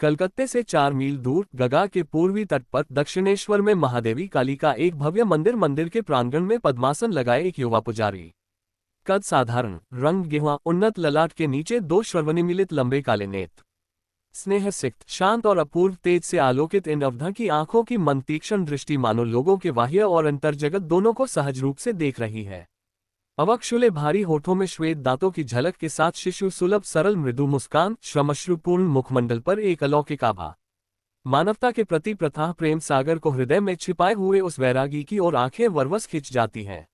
कलकत्ते से 4 मील दूर गंगा के पूर्वी तट पर दक्षिणेश्वर में महादेवी काली का एक भव्य मंदिर के प्रांगण में पद्मासन लगाए एक युवा पुजारी। कद साधारण, रंग गेहुआ, उन्नत ललाट के नीचे 2 श्रवणिमिलित लंबे काले नेत्र। स्नेह सिक्त, शांत और अपूर्व तेज से आलोकित इन अवधा की आंखों की मन तीक्ष्ण दृष्टि मानो लोगों के बाह्य और अंतर्जगत दोनों को सहज रूप से देख रही है। अवक्षुले भारी होठों में श्वेत दांतों की झलक के साथ शिशु सुलभ सरल मृदु मुस्कान, श्रमश्रुपूर्ण मुखमंडल पर एक अलौकिक आभा। मानवता के प्रति प्रथाह प्रेम सागर को हृदय में छिपाए हुए उस वैरागी की ओर आंखें वरवस खिंच जाती हैं।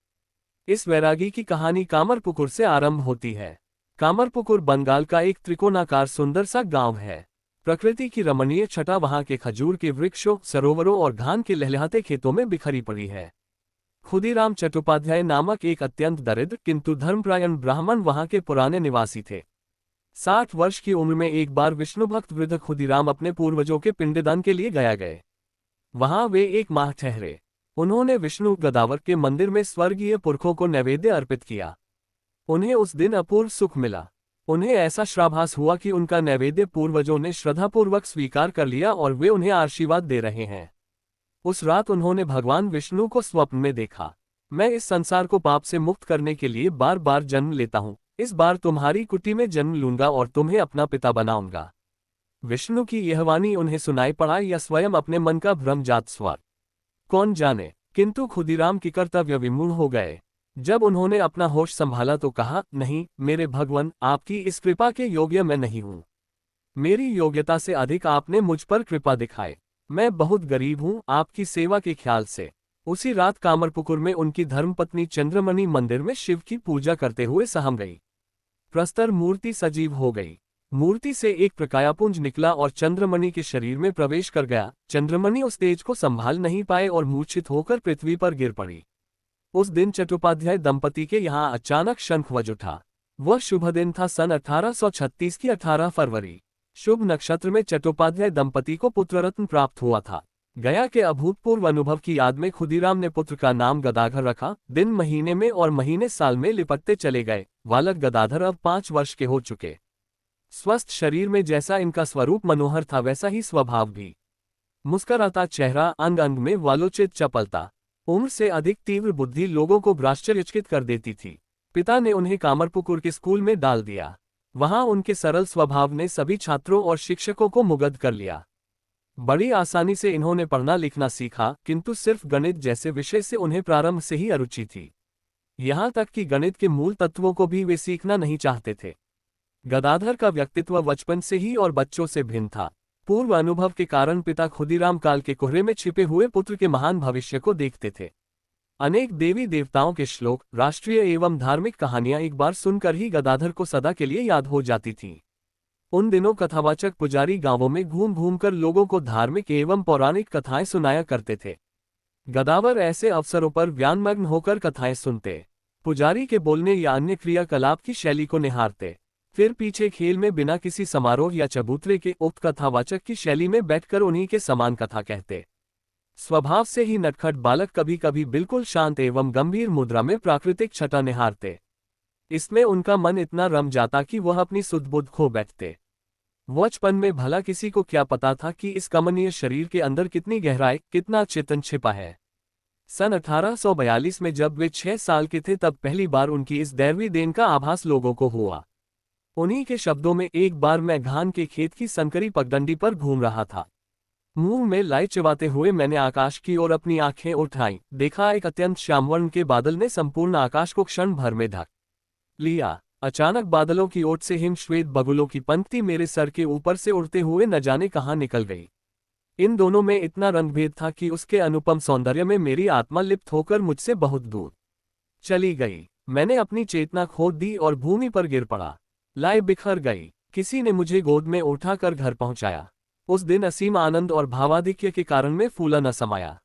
इस वैरागी की कहानी कामरपुकुर से आरंभ होती है। कामरपुकुर बंगाल का एक त्रिकोणाकार सुंदर सा गांव है। प्रकृति की रमणीय छटा वहां के खजूर के वृक्षों, सरोवरों और धान के लहलहाते खेतों में बिखरी पड़ी है। खुदीराम चट्टोपाध्याय नामक एक अत्यंत दरिद्र किंतु धर्मपरायण ब्राह्मण वहां के पुराने निवासी थे। 60 वर्ष की उम्र में एक बार विष्णुभक्त वृद्ध खुदीराम अपने पूर्वजों के पिंडदान के लिए गए। वहां वे 1 माह ठहरे। उन्होंने विष्णु गदावर के मंदिर में स्वर्गीय पुरखों को नैवेद्य अर्पित किया। उन्हें उस दिन अपूर्व सुख मिला। उन्हें ऐसा श्राभास हुआ कि उनका नैवेद्य पूर्वजों ने श्रद्धापूर्वक स्वीकार कर लिया और वे उन्हें आशीर्वाद दे रहे हैं। उस रात उन्होंने भगवान विष्णु को स्वप्न में देखा। मैं इस संसार को पाप से मुक्त करने के लिए बार बार जन्म लेता हूँ। इस बार तुम्हारी कुटी में जन्म लूंगा और तुम्हें अपना पिता बनाऊंगा। विष्णु की यह वाणी उन्हें सुनाई पड़ा या स्वयं अपने मन का भ्रमजात स्वर, कौन जाने। किंतु खुदीराम की कर्तव्य विमूढ़ हो गए। जब उन्होंने अपना होश संभाला तो कहा, नहीं मेरे भगवान, आपकी इस कृपा के योग्य मैं नहीं हूँ। मेरी योग्यता से अधिक आपने मुझ पर कृपा दिखाए। मैं बहुत गरीब हूँ आपकी सेवा के ख्याल से। उसी रात कामरपुकुर में उनकी धर्मपत्नी चंद्रमणि मंदिर में शिव की पूजा करते हुए सहम गई। प्रस्तर मूर्ति सजीव हो गई। मूर्ति से एक प्रकाशपुंज निकला और चंद्रमणि के शरीर में प्रवेश कर गया। चंद्रमणि उस तेज को संभाल नहीं पाए और मूर्छित होकर पृथ्वी पर गिर पड़ी। उस दिन चट्टोपाध्याय दंपति के यहाँ अचानक शंख बज उठा। वह शुभ दिन था सन 1836 की 18 फरवरी। शुभ नक्षत्र में चट्टोपाध्याय दंपति को पुत्ररत्न प्राप्त हुआ था। गया के अभूतपूर्व अनुभव की याद में खुदीराम ने पुत्र का नाम गदाधर रखा। दिन महीने में और महीने साल में लिपटते चले गए। बालक गदाधर अब 5 वर्ष के हो चुके। स्वस्थ शरीर में जैसा इनका स्वरूप मनोहर था वैसा ही स्वभाव भी। मुस्कुराता चेहरा, अंग अंग में वालोचित चपलता। उम्र से अधिक तीव्र बुद्धि लोगों को आश्चर्यचकित कर देती थी। पिता ने उन्हें कामरपुकुर के स्कूल में डाल दिया। वहां उनके सरल स्वभाव ने सभी छात्रों और शिक्षकों को मुग्ध कर लिया। बड़ी आसानी से इन्होंने पढ़ना लिखना सीखा, किंतु सिर्फ गणित जैसे विषय से उन्हें प्रारंभ से ही अरुचि थी। यहाँ तक कि गणित के मूल तत्वों को भी वे सीखना नहीं चाहते थे। गदाधर का व्यक्तित्व बचपन से ही और बच्चों से भिन्न था। पूर्व अनुभव के कारण पिता खुदीराम काल के कोहरे में छिपे हुए पुत्र के महान भविष्य को देखते थे। अनेक देवी देवताओं के श्लोक, राष्ट्रीय एवं धार्मिक कहानियां एक बार सुनकर ही गदाधर को सदा के लिए याद हो जाती थीं। उन दिनों कथावाचक पुजारी गांवों में घूम घूम कर लोगों को धार्मिक एवं पौराणिक कथाएं सुनाया करते थे। गदावर ऐसे अवसरों पर व्यानमग्न होकर कथाएं सुनते, पुजारी के बोलने या अन्य क्रियाकलाप की शैली को निहारते, फिर पीछे खेल में बिना किसी समारोह या चबूतरे के उक्त कथावाचक की शैली में बैठकर उन्हीं के समान कथा कहते। स्वभाव से ही नटखट बालक कभी कभी बिल्कुल शांत एवं गंभीर मुद्रा में प्राकृतिक छटा निहारते। इसमें उनका मन इतना रम जाता कि वह अपनी सुध-बुध खो बैठते। बचपन में भला किसी को क्या पता था कि इस कमनीय शरीर के अंदर कितनी गहराई, कितना चेतन छिपा है। सन 1842 में जब वे 6 साल के थे तब पहली बार उनकी इस दैवी देन का आभास लोगों को हुआ। उन्हीं के शब्दों में, एक बार मैं धान के खेत की संकरी पगडंडी पर घूम रहा था। मुंह में लाई चबाते हुए मैंने आकाश की ओर अपनी आंखें उठाईं। देखा एक अत्यंत श्यामवर्ण के बादल ने संपूर्ण आकाश को क्षण भर में ढक लिया। अचानक बादलों की ओट से हिम श्वेत बगुलों की पंक्ति मेरे सर के ऊपर से उड़ते हुए न जाने कहां निकल गई। इन दोनों में इतना रंगभेद था कि उसके अनुपम सौंदर्य में मेरी आत्मा लिप्त होकर मुझसे बहुत दूर चली गई। मैंने अपनी चेतना खो दी और भूमि पर गिर पड़ा। लाई बिखर गई। किसी ने मुझे गोद में उठाकर घर पहुंचाया। उस दिन असीम आनंद और भावाधिक्य के कारण में फूला न समाया।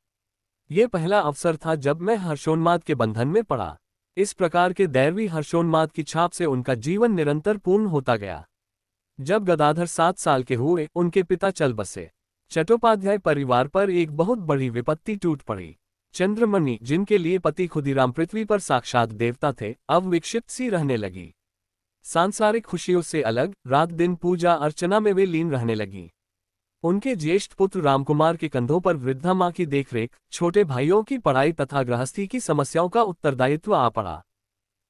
ये पहला अवसर था जब मैं हर्षोन्माद के बंधन में पड़ा। इस प्रकार के दैवी हर्षोन्माद की छाप से उनका जीवन निरंतर पूर्ण होता गया। जब गदाधर 7 साल के हुए, उनके पिता चल बसे। चट्टोपाध्याय परिवार पर एक बहुत बड़ी विपत्ति टूट पड़ी। चंद्रमणि, जिनके लिए पति खुदीराम पृथ्वी पर साक्षात देवता थे, अब विक्षिप्त सी रहने लगी। सांसारिक खुशियों से अलग रात दिन पूजा अर्चना में वे लीन रहने लगी। उनके ज्येष्ठ पुत्र रामकुमार के कंधों पर वृद्धा मां की देखरेख, छोटे भाइयों की पढ़ाई तथा गृहस्थी की समस्याओं का उत्तरदायित्व आ पड़ा।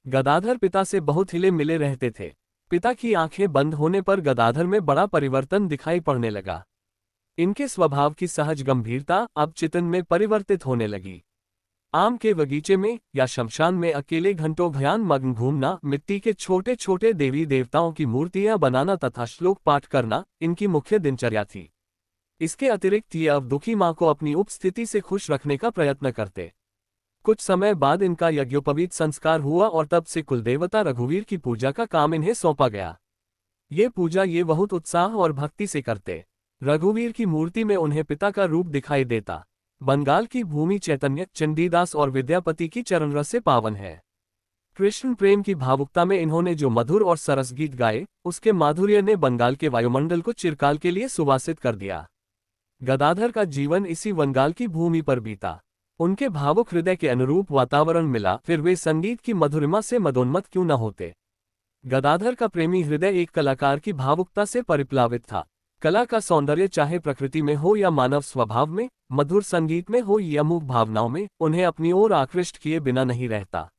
गदाधर पिता से बहुत हिले मिले रहते थे। पिता की आंखें बंद होने पर गदाधर में बड़ा परिवर्तन दिखाई पड़ने लगा। इनके स्वभाव की सहज गंभीरता अब चितन में परिवर्तित होने लगी। आम के बगीचे में या शमशान में अकेले घंटों ध्यान मग्न घूमना, मिट्टी के छोटे छोटे देवी देवताओं की मूर्तियां बनाना तथा श्लोक पाठ करना इनकी मुख्य दिनचर्या थी। इसके अतिरिक्त ये अब दुखी मां को अपनी उपस्थिति से खुश रखने का प्रयत्न करते। कुछ समय बाद इनका यज्ञोपवीत संस्कार हुआ और तब से कुलदेवता रघुवीर की पूजा का काम इन्हें सौंपा गया। ये पूजा ये बहुत उत्साह और भक्ति से करते। रघुवीर की मूर्ति में उन्हें पिता का रूप दिखाई देता। बंगाल की भूमि चैतन्य, चंडीदास और विद्यापति की चरण रस से पावन है। कृष्ण प्रेम की भावुकता में इन्होंने जो मधुर और सरस गीत गाए, उसके माधुर्य ने बंगाल के वायुमंडल को चिरकाल के लिए सुवासित कर दिया। गदाधर का जीवन इसी बंगाल की भूमि पर बीता। उनके भावुक हृदय के अनुरूप वातावरण मिला, फिर वे संगीत की मधुरिमा से मदोन्मत्त क्यों न होते। गदाधर का प्रेमी हृदय एक कलाकार की भावुकता से परिप्लावित था। कला का सौंदर्य चाहे प्रकृति में हो या मानव स्वभाव में, मधुर संगीत में हो या मूक भावनाओं में, उन्हें अपनी ओर आकृष्ट किए बिना नहीं रहता।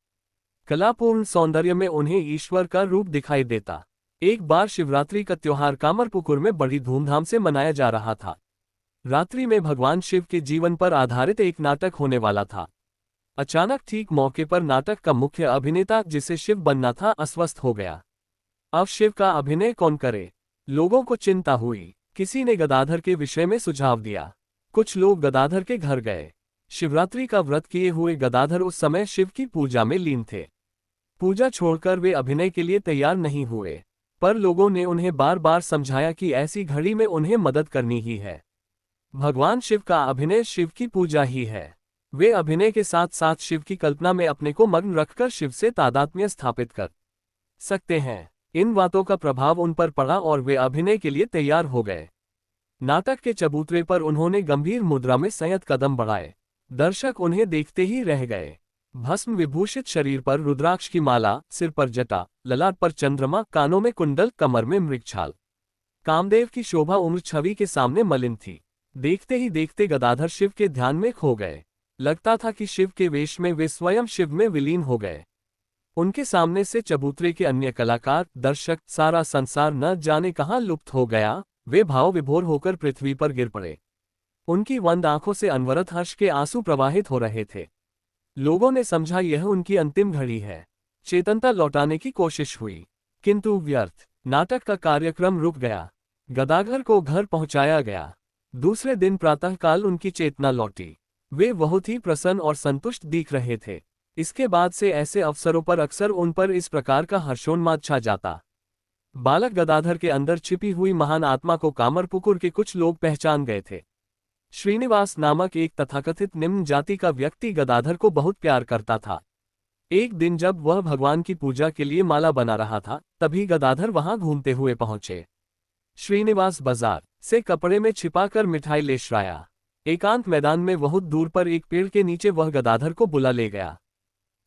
कलापूर्ण सौंदर्य में उन्हें ईश्वर का रूप दिखाई देता। एक बार शिवरात्रि का त्योहार कामरपुकुर में बड़ी धूमधाम से मनाया जा रहा था। रात्रि में भगवान शिव के जीवन पर आधारित एक नाटक होने वाला था। अचानक ठीक मौके पर नाटक का मुख्य अभिनेता, जिसे शिव बनना था, अस्वस्थ हो गया। अब शिव का अभिनय कौन करे? लोगों को चिंता हुई। किसी ने गदाधर के विषय में सुझाव दिया। कुछ लोग गदाधर के घर गए। शिवरात्रि का व्रत किए हुए गदाधर उस समय शिव की पूजा में लीन थे। पूजा छोड़कर वे अभिनय के लिए तैयार नहीं हुए, पर लोगों ने उन्हें बार बार समझाया कि ऐसी घड़ी में उन्हें मदद करनी ही है। भगवान शिव का अभिनय शिव की पूजा ही है। वे अभिनय के साथ साथ शिव की कल्पना में अपने को मग्न रखकर शिव से तादात्म्य स्थापित कर सकते हैं। इन बातों का प्रभाव उन पर पड़ा और वे अभिनय के लिए तैयार हो गए। नाटक के चबूतरे पर उन्होंने गंभीर मुद्रा में संयत कदम बढ़ाए। दर्शक उन्हें देखते ही रह गए। भस्म विभूषित शरीर पर रुद्राक्ष की माला, सिर पर जटा, ललाट पर चंद्रमा, कानों में कुंडल, कमर में मृगछाल। कामदेव की शोभा उम्र छवि के सामने मलिन थी। देखते ही देखते गदाधर शिव के ध्यान में खो गए। लगता था कि शिव के वेश में वे स्वयं शिव में विलीन हो गए। उनके सामने से चबूतरे के अन्य कलाकार, दर्शक, सारा संसार न जाने कहां लुप्त हो गया। वे भाव विभोर होकर पृथ्वी पर गिर पड़े। उनकी बंद आंखों से अनवरत हर्ष के आंसू प्रवाहित हो रहे थे। लोगों ने समझा यह उनकी अंतिम घड़ी है। चेतनता लौटाने की कोशिश हुई, किंतु व्यर्थ। नाटक का कार्यक्रम रुक गया। गदाधर को घर पहुंचाया गया। दूसरे दिन प्रातःकाल उनकी चेतना लौटी। वे बहुत ही प्रसन्न और संतुष्ट दिख रहे थे। इसके बाद से ऐसे अवसरों पर अक्सर उन पर इस प्रकार का हर्षोन्माद छा जाता। बालक गदाधर के अंदर छिपी हुई महान आत्मा को कामरपुकुर के कुछ लोग पहचान गए थे। श्रीनिवास नामक एक तथाकथित निम्न जाति का व्यक्ति गदाधर को बहुत प्यार करता था। एक दिन जब वह भगवान की पूजा के लिए माला बना रहा था, तभी गदाधर वहां घूमते हुए पहुंचे। श्रीनिवास बाजार से कपड़े में छिपाकर मिठाई ले आया। एकांत मैदान में बहुत दूर पर एक पेड़ के नीचे वह गदाधर को बुला ले गया।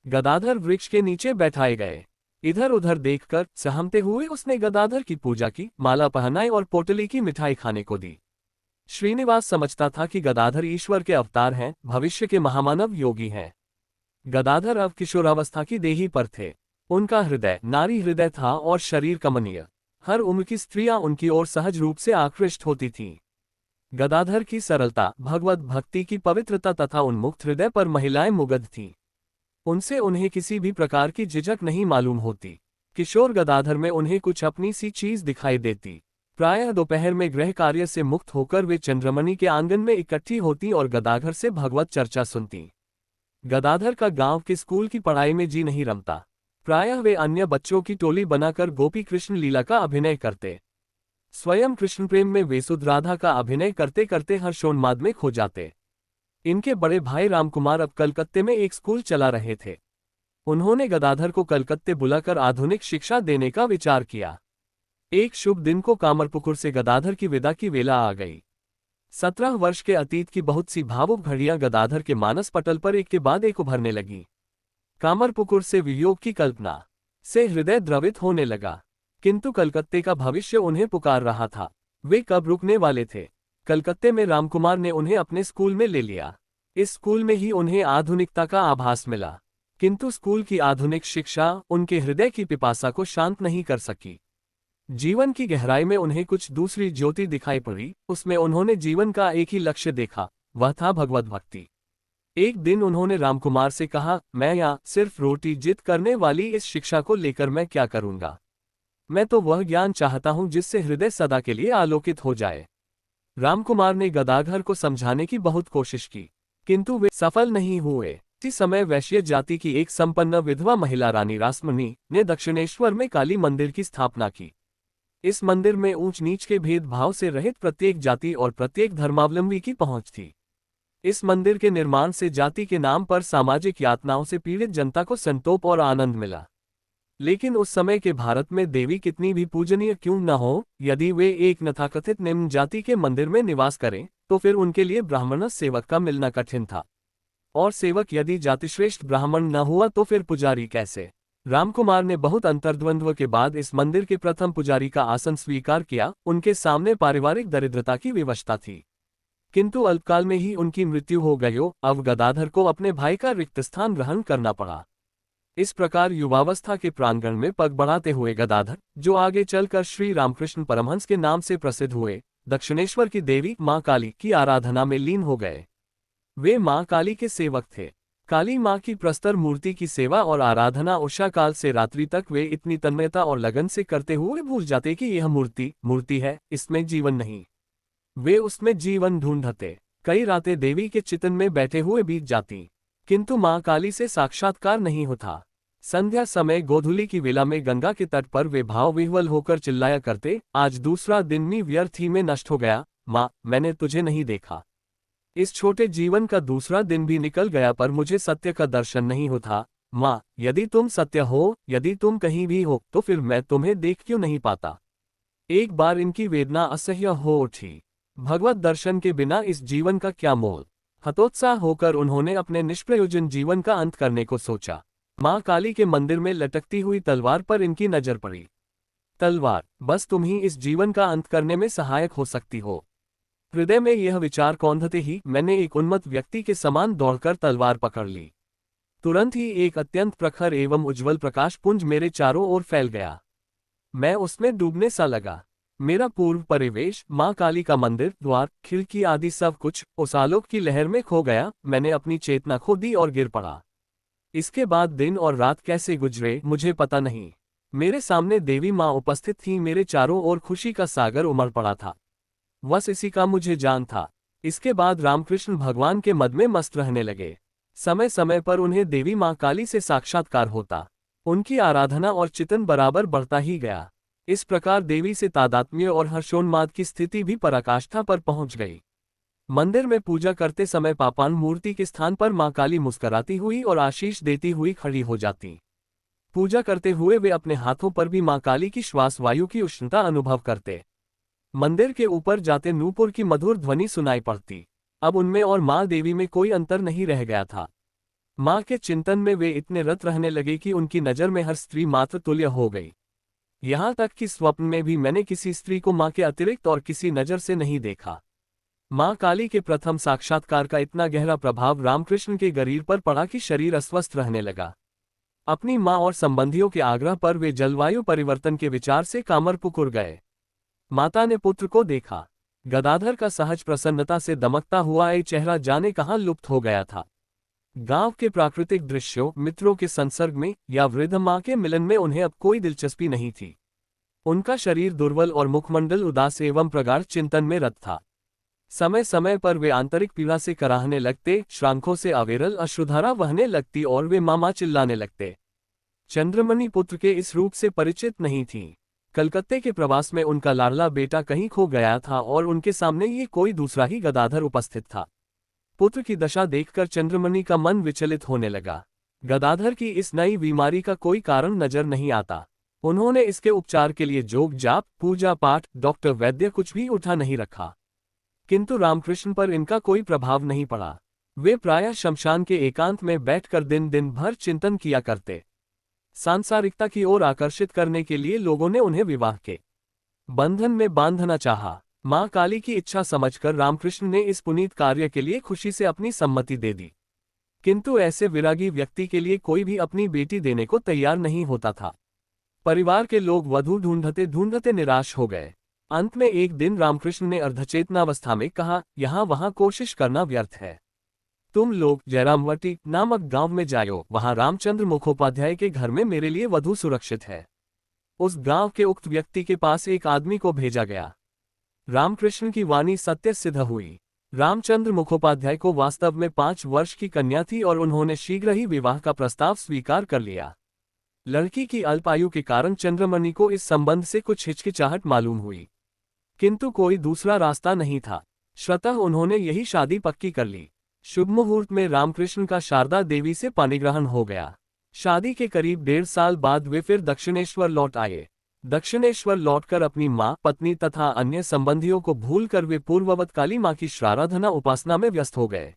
गदाधर वृक्ष के नीचे बैठाए गए। इधर उधर देखकर सहमते हुए उसने गदाधर की पूजा की, माला पहनाई और पोटली की मिठाई खाने को दी। श्रीनिवास समझता था कि गदाधर ईश्वर के अवतार हैं, भविष्य के महामानव योगी हैं। गदाधर अब किशोरावस्था की देही पर थे। उनका हृदय नारी हृदय था और शरीर कमनीय। हर उम्र की स्त्रियां उनकी ओर सहज रूप से आकृष्ट होती थीं। गदाधर की सरलता, भगवत भक्ति की पवित्रता तथा उन्मुक्त हृदय पर महिलाएं मुग्ध थीं। उनसे उन्हें किसी भी प्रकार की झिझक नहीं मालूम होती। किशोर गदाधर में उन्हें कुछ अपनी सी चीज दिखाई देती। प्रायः दोपहर में गृह कार्य से मुक्त होकर वे चंद्रमणि के आंगन में इकट्ठी होती और गदाधर से भगवत चर्चा सुनती। गदाधर का गांव के स्कूल की पढ़ाई में जी नहीं रमता। प्रायः वे अन्य बच्चों की टोली बनाकर गोपी कृष्ण लीला का अभिनय करते। स्वयं कृष्ण प्रेम में वे सुध राधा का अभिनय करते करते हर्षोन्माद में खो जाते। इनके बड़े भाई रामकुमार अब कलकत्ते में एक स्कूल चला रहे थे। उन्होंने गदाधर को कलकत्ते बुलाकर आधुनिक शिक्षा देने का विचार किया। एक शुभ दिन को कामरपुकुर से गदाधर की विदा की वेला आ गई। 17 वर्ष के अतीत की बहुत सी भावुक घड़ियां गदाधर के मानस पटल पर एक के बाद एक उभरने लगी। कामरपुकुर से वियोग की कल्पना से हृदय द्रवित होने लगा, किंतु कलकत्ते का भविष्य उन्हें पुकार रहा था। वे कब रुकने वाले थे? कलकत्ते में रामकुमार ने उन्हें अपने स्कूल में ले लिया। इस स्कूल में ही उन्हें आधुनिकता का आभास मिला, किंतु स्कूल की आधुनिक शिक्षा उनके हृदय की पिपासा को शांत नहीं कर सकी। जीवन की गहराई में उन्हें कुछ दूसरी ज्योति दिखाई पड़ी। उसमें उन्होंने जीवन का एक ही लक्ष्य देखा, वह था भगवत भक्ति। एक दिन उन्होंने रामकुमार से कहा, मैं यहाँ सिर्फ रोटी जित करने वाली इस शिक्षा को लेकर मैं क्या करूँगा। मैं तो वह ज्ञान चाहता हूँ जिससे हृदय सदा के लिए आलोकित हो जाए। रामकुमार ने गदाधर को समझाने की बहुत कोशिश की, किंतु वे सफल नहीं हुए। इसी समय वैश्य जाति की एक संपन्न विधवा महिला रानी रासमणी ने दक्षिणेश्वर में काली मंदिर की स्थापना की। इस मंदिर में ऊंच नीच के भेदभाव से रहित प्रत्येक जाति और प्रत्येक धर्मावलंबी की पहुंच थी। इस मंदिर के निर्माण से जाति के नाम पर सामाजिक यातनाओं से पीड़ित जनता को संतोष और आनंद मिला। लेकिन उस समय के भारत में देवी कितनी भी पूजनीय क्यों न हो, यदि वे एक तथाकथित निम्न जाति के मंदिर में निवास करें तो फिर उनके लिए ब्राह्मण सेवक का मिलना कठिन था, और सेवक यदि जातिश्रेष्ठ ब्राह्मण न हुआ तो फिर पुजारी कैसे। रामकुमार ने बहुत अंतर्द्वंद्व के बाद इस मंदिर के प्रथम पुजारी का आसन स्वीकार किया। उनके सामने पारिवारिक दरिद्रता की विवशता थी, किंतु अल्पकाल में ही उनकी मृत्यु हो गई। अब गदाधर को अपने भाई का रिक्त स्थान ग्रहण करना पड़ा। इस प्रकार युवावस्था के प्रांगण में पग बढ़ाते हुए गदाधर, जो आगे चलकर श्री रामकृष्ण परमहंस के नाम से प्रसिद्ध हुए, दक्षिणेश्वर की देवी मां काली की आराधना में लीन हो गए। वे मां काली के सेवक थे। काली मां की प्रस्तर मूर्ति की सेवा और आराधना उषा काल से रात्रि तक वे इतनी तन्मयता और लगन से करते हुए भूल जाते कि यह मूर्ति है, इसमें जीवन नहीं। वे उसमें जीवन ढूंढते। कई रातें देवी के चितन में बैठे हुए बीत जाती, किंतु मां काली से साक्षात्कार नहीं होता। संध्या समय गोधूली की वेला में गंगा के तट पर वे भाव विह्वल होकर चिल्लाया करते, आज दूसरा दिन भी व्यर्थ ही में नष्ट हो गया। मां, मैंने तुझे नहीं देखा। इस छोटे जीवन का दूसरा दिन भी निकल गया पर मुझे सत्य का दर्शन नहीं होता। मां, यदि तुम सत्य हो, यदि तुम कहीं भी हो, तो फिर मैं तुम्हें देख क्यों नहीं पाता। एक बार इनकी वेदना असह्य हो उठी। भगवत दर्शन के बिना इस जीवन का क्या मोल। हतोत्साह होकर उन्होंने अपने निष्प्रयोजन जीवन का अंत करने को सोचा। मां काली के मंदिर में लटकती हुई तलवार पर इनकी नजर पड़ी। तलवार, बस तुम ही इस जीवन का अंत करने में सहायक हो सकती हो। हृदय में यह विचार कौंधते ही मैंने एक उन्मत्त व्यक्ति के समान दौड़कर तलवार पकड़ ली। तुरंत ही एक अत्यंत प्रखर एवं उज्ज्वल प्रकाश पुंज मेरे चारों ओर फैल गया। मैं उसमें डूबने सा लगा। मेरा पूर्व परिवेश, मां काली का मंदिर, द्वार, खिड़की आदि सब कुछ उस आलोक की लहर में खो गया। मैंने अपनी चेतना खो दी और गिर पड़ा। इसके बाद दिन और रात कैसे गुजरे मुझे पता नहीं। मेरे सामने देवी मां उपस्थित थी, मेरे चारों ओर खुशी का सागर उमड़ पड़ा था। बस इसी का मुझे जान था। इसके बाद रामकृष्ण भगवान के मद में मस्त रहने लगे। समय समय पर उन्हें देवी मां काली से साक्षात्कार होता। उनकी आराधना और चितन बराबर बढ़ता ही गया। इस प्रकार देवी से तादात्म्य और हर्षोन्माद की स्थिति भी पराकाष्ठा पर पहुंच गई। मंदिर में पूजा करते समय पापान मूर्ति के स्थान पर मां काली मुस्कुराती हुई और आशीष देती हुई खड़ी हो जाती। पूजा करते हुए वे अपने हाथों पर भी मां काली की श्वास वायु की उष्णता अनुभव करते। मंदिर के ऊपर जाते नूपुर की मधुर ध्वनि सुनाई पड़ती। अब उनमें और मां देवी में कोई अंतर नहीं रह गया था। मां के चिंतन में वे इतने रत रहने लगे कि उनकी नजर में हर स्त्री मात्र तुल्य हो गई। यहां तक कि स्वप्न में भी मैंने किसी स्त्री को मां के अतिरिक्त और किसी नजर से नहीं देखा। मां काली के प्रथम साक्षात्कार का इतना गहरा प्रभाव रामकृष्ण के शरीर पर पड़ा कि शरीर अस्वस्थ रहने लगा। अपनी मां और संबंधियों के आग्रह पर वे जलवायु परिवर्तन के विचार से कामरपुकुर गए। माता ने पुत्र को देखा। गदाधर का सहज प्रसन्नता से दमकता हुआ एक चेहरा जाने कहां लुप्त हो गया था। गांव के प्राकृतिक दृश्यों, मित्रों के संसर्ग में या वृद्ध मां के मिलन में उन्हें अब कोई दिलचस्पी नहीं थी। उनका शरीर दुर्बल और मुखमंडल उदास एवं प्रगाढ़ चिंतन में रत था। समय समय पर वे आंतरिक पीड़ा से कराहने लगते, श्रांखों से अविरल अश्रुधारा बहने लगती और वे मामा चिल्लाने लगते। चंद्रमणि पुत्र के इस रूप से परिचित नहीं थी। कलकत्ते के प्रवास में उनका लाडला बेटा कहीं खो गया था और उनके सामने ये कोई दूसरा ही गदाधर उपस्थित था। पुत्र की दशा देखकर चंद्रमणि का मन विचलित होने लगा। गदाधर की इस नई बीमारी का कोई कारण नजर नहीं आता। उन्होंने इसके उपचार के लिए जोग जाप, पूजा पाठ, डॉक्टर वैद्य कुछ भी उठा नहीं रखा, किंतु रामकृष्ण पर इनका कोई प्रभाव नहीं पड़ा। वे प्रायः शमशान के एकांत में बैठकर दिन भर चिंतन किया करते। सांसारिकता की ओर आकर्षित करने के लिए लोगों ने उन्हें विवाह के बंधन में बांधना चाहा। मां काली की इच्छा समझकर रामकृष्ण ने इस पुनीत कार्य के लिए खुशी से अपनी सम्मति दे दी। किंतु ऐसे विरागी व्यक्ति के लिए कोई भी अपनी बेटी देने को तैयार नहीं होता था। परिवार के लोग वधू ढूंढते ढूंढते निराश हो गए। अंत में एक दिन रामकृष्ण ने अर्धचेतनावस्था में कहा, यहाँ वहां कोशिश करना व्यर्थ है। तुम लोग जयरामवटी नामक गांव में जाओ, वहां रामचंद्र मुखोपाध्याय के घर में मेरे लिए वधू सुरक्षित है। उस गांव के उक्त व्यक्ति के पास एक आदमी को भेजा गया। रामकृष्ण की वाणी सत्य सिद्ध हुई। रामचंद्र मुखोपाध्याय को वास्तव में 5 वर्ष की कन्या थी और उन्होंने शीघ्र ही विवाह का प्रस्ताव स्वीकार कर लिया। लड़की की अल्पायु के कारण चंद्रमणि को इस संबंध से कुछ हिचकिचाहट मालूम हुई, किंतु कोई दूसरा रास्ता नहीं था। स्वतः उन्होंने यही शादी पक्की कर ली। शुभ मुहूर्त में रामकृष्ण का शारदा देवी से पाणिग्रहण हो गया। शादी के करीब 1.5 साल बाद वे फिर दक्षिणेश्वर लौट आए। दक्षिणेश्वर लौटकर अपनी मां, पत्नी तथा अन्य संबंधियों को भूलकर वे पूर्ववत काली मां की श्राराधना उपासना में व्यस्त हो गए।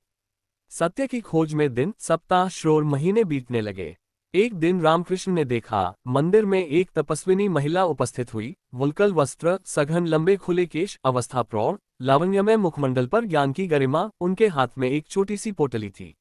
सत्य की खोज में दिन, सप्ताह, श्रोर, महीने बीतने लगे। एक दिन रामकृष्ण ने देखा, मंदिर में एक तपस्विनी महिला उपस्थित हुई। वुल्कल वस्त्र, सघन लंबे खुले केश, अवस्था प्रौढ़, लावण्यमय मुखमंडल पर ज्ञान की गरिमा। उनके हाथ में एक छोटी सी पोटली थी।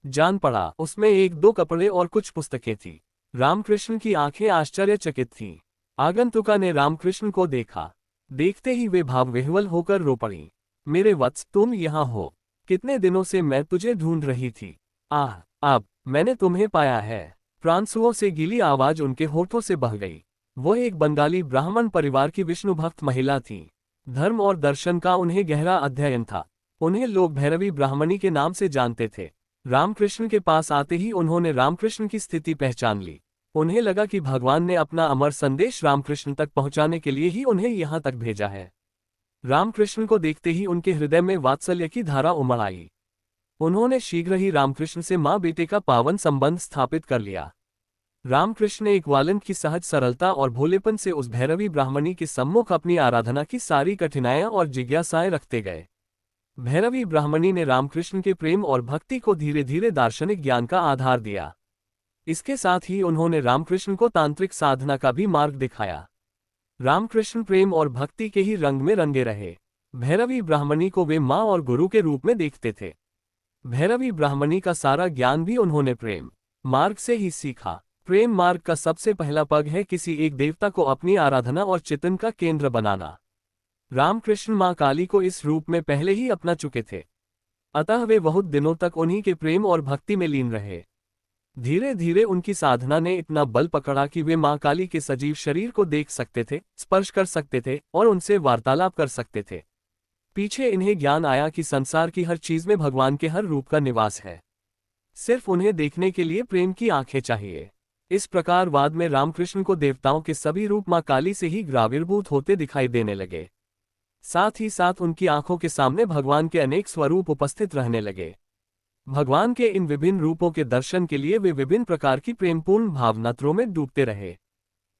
जान पड़ा, उसमें 1-2 कपड़े और कुछ पुस्तकें थी। रामकृष्ण की आंखें आश्चर्यचकित थीं। आगंतुका ने रामकृष्ण को देखा। देखते ही वे भावविह्वल होकर रो पड़ी। मेरे वत्स, तुम यहाँ हो। कितने दिनों से मैं तुझे ढूंढ रही थी। आह, अब मैंने तुम्हें पाया है। प्रांसुओं से गीली आवाज उनके होठों से बह गई। वो एक बंगाली ब्राह्मण परिवार की विष्णु भक्त महिला थी। धर्म और दर्शन का उन्हें गहरा अध्ययन था। उन्हें लोग भैरवी ब्राह्मणी के नाम से जानते थे। रामकृष्ण के पास आते ही उन्होंने रामकृष्ण की स्थिति पहचान ली। उन्हें लगा कि भगवान ने अपना अमर संदेश रामकृष्ण तक पहुंचाने के लिए ही उन्हें यहाँ तक भेजा है। रामकृष्ण को देखते ही उनके हृदय में वात्सल्य की धारा उमड़ आई। उन्होंने शीघ्र ही रामकृष्ण से मां बेटे का पावन संबंध स्थापित कर लिया। रामकृष्ण ने एक वालंट की सहज सरलता और भोलेपन से उस भैरवी ब्राह्मणी के सम्मुख अपनी आराधना की सारी कठिनाइयां और जिज्ञासाएं रखते गए। भैरवी ब्राह्मणी ने रामकृष्ण के प्रेम और भक्ति को धीरे धीरे दार्शनिक ज्ञान का आधार दिया। इसके साथ ही उन्होंने रामकृष्ण को तांत्रिक साधना का भी मार्ग दिखाया। रामकृष्ण प्रेम और भक्ति के ही रंग में रंगे रहे। भैरवी ब्राह्मणी को वे मां और गुरु के रूप में देखते थे। भैरवी ब्राह्मणी का सारा ज्ञान भी उन्होंने प्रेम मार्ग से ही सीखा। प्रेम मार्ग का सबसे पहला पग है किसी एक देवता को अपनी आराधना और चिंतन का केंद्र बनाना। रामकृष्ण मां काली को इस रूप में पहले ही अपना चुके थे, अतः वे बहुत दिनों तक उन्हीं के प्रेम और भक्ति में लीन रहे। धीरे धीरे उनकी साधना ने इतना बल पकड़ा कि वे मां काली के सजीव शरीर को देख सकते थे, स्पर्श कर सकते थे और उनसे वार्तालाप कर सकते थे। पीछे इन्हें ज्ञान आया कि संसार की हर चीज में भगवान के हर रूप का निवास है, सिर्फ उन्हें देखने के लिए प्रेम की आंखें चाहिए। इस प्रकार बाद में रामकृष्ण को देवताओं के सभी रूप मां काली से ही ग्राविर्भूत होते दिखाई देने लगे। साथ ही साथ उनकी आंखों के सामने भगवान के अनेक स्वरूप उपस्थित रहने लगे। भगवान के इन विभिन्न रूपों के दर्शन के लिए वे विभिन्न प्रकार की प्रेमपूर्ण भावनात्रों में डूबते रहे।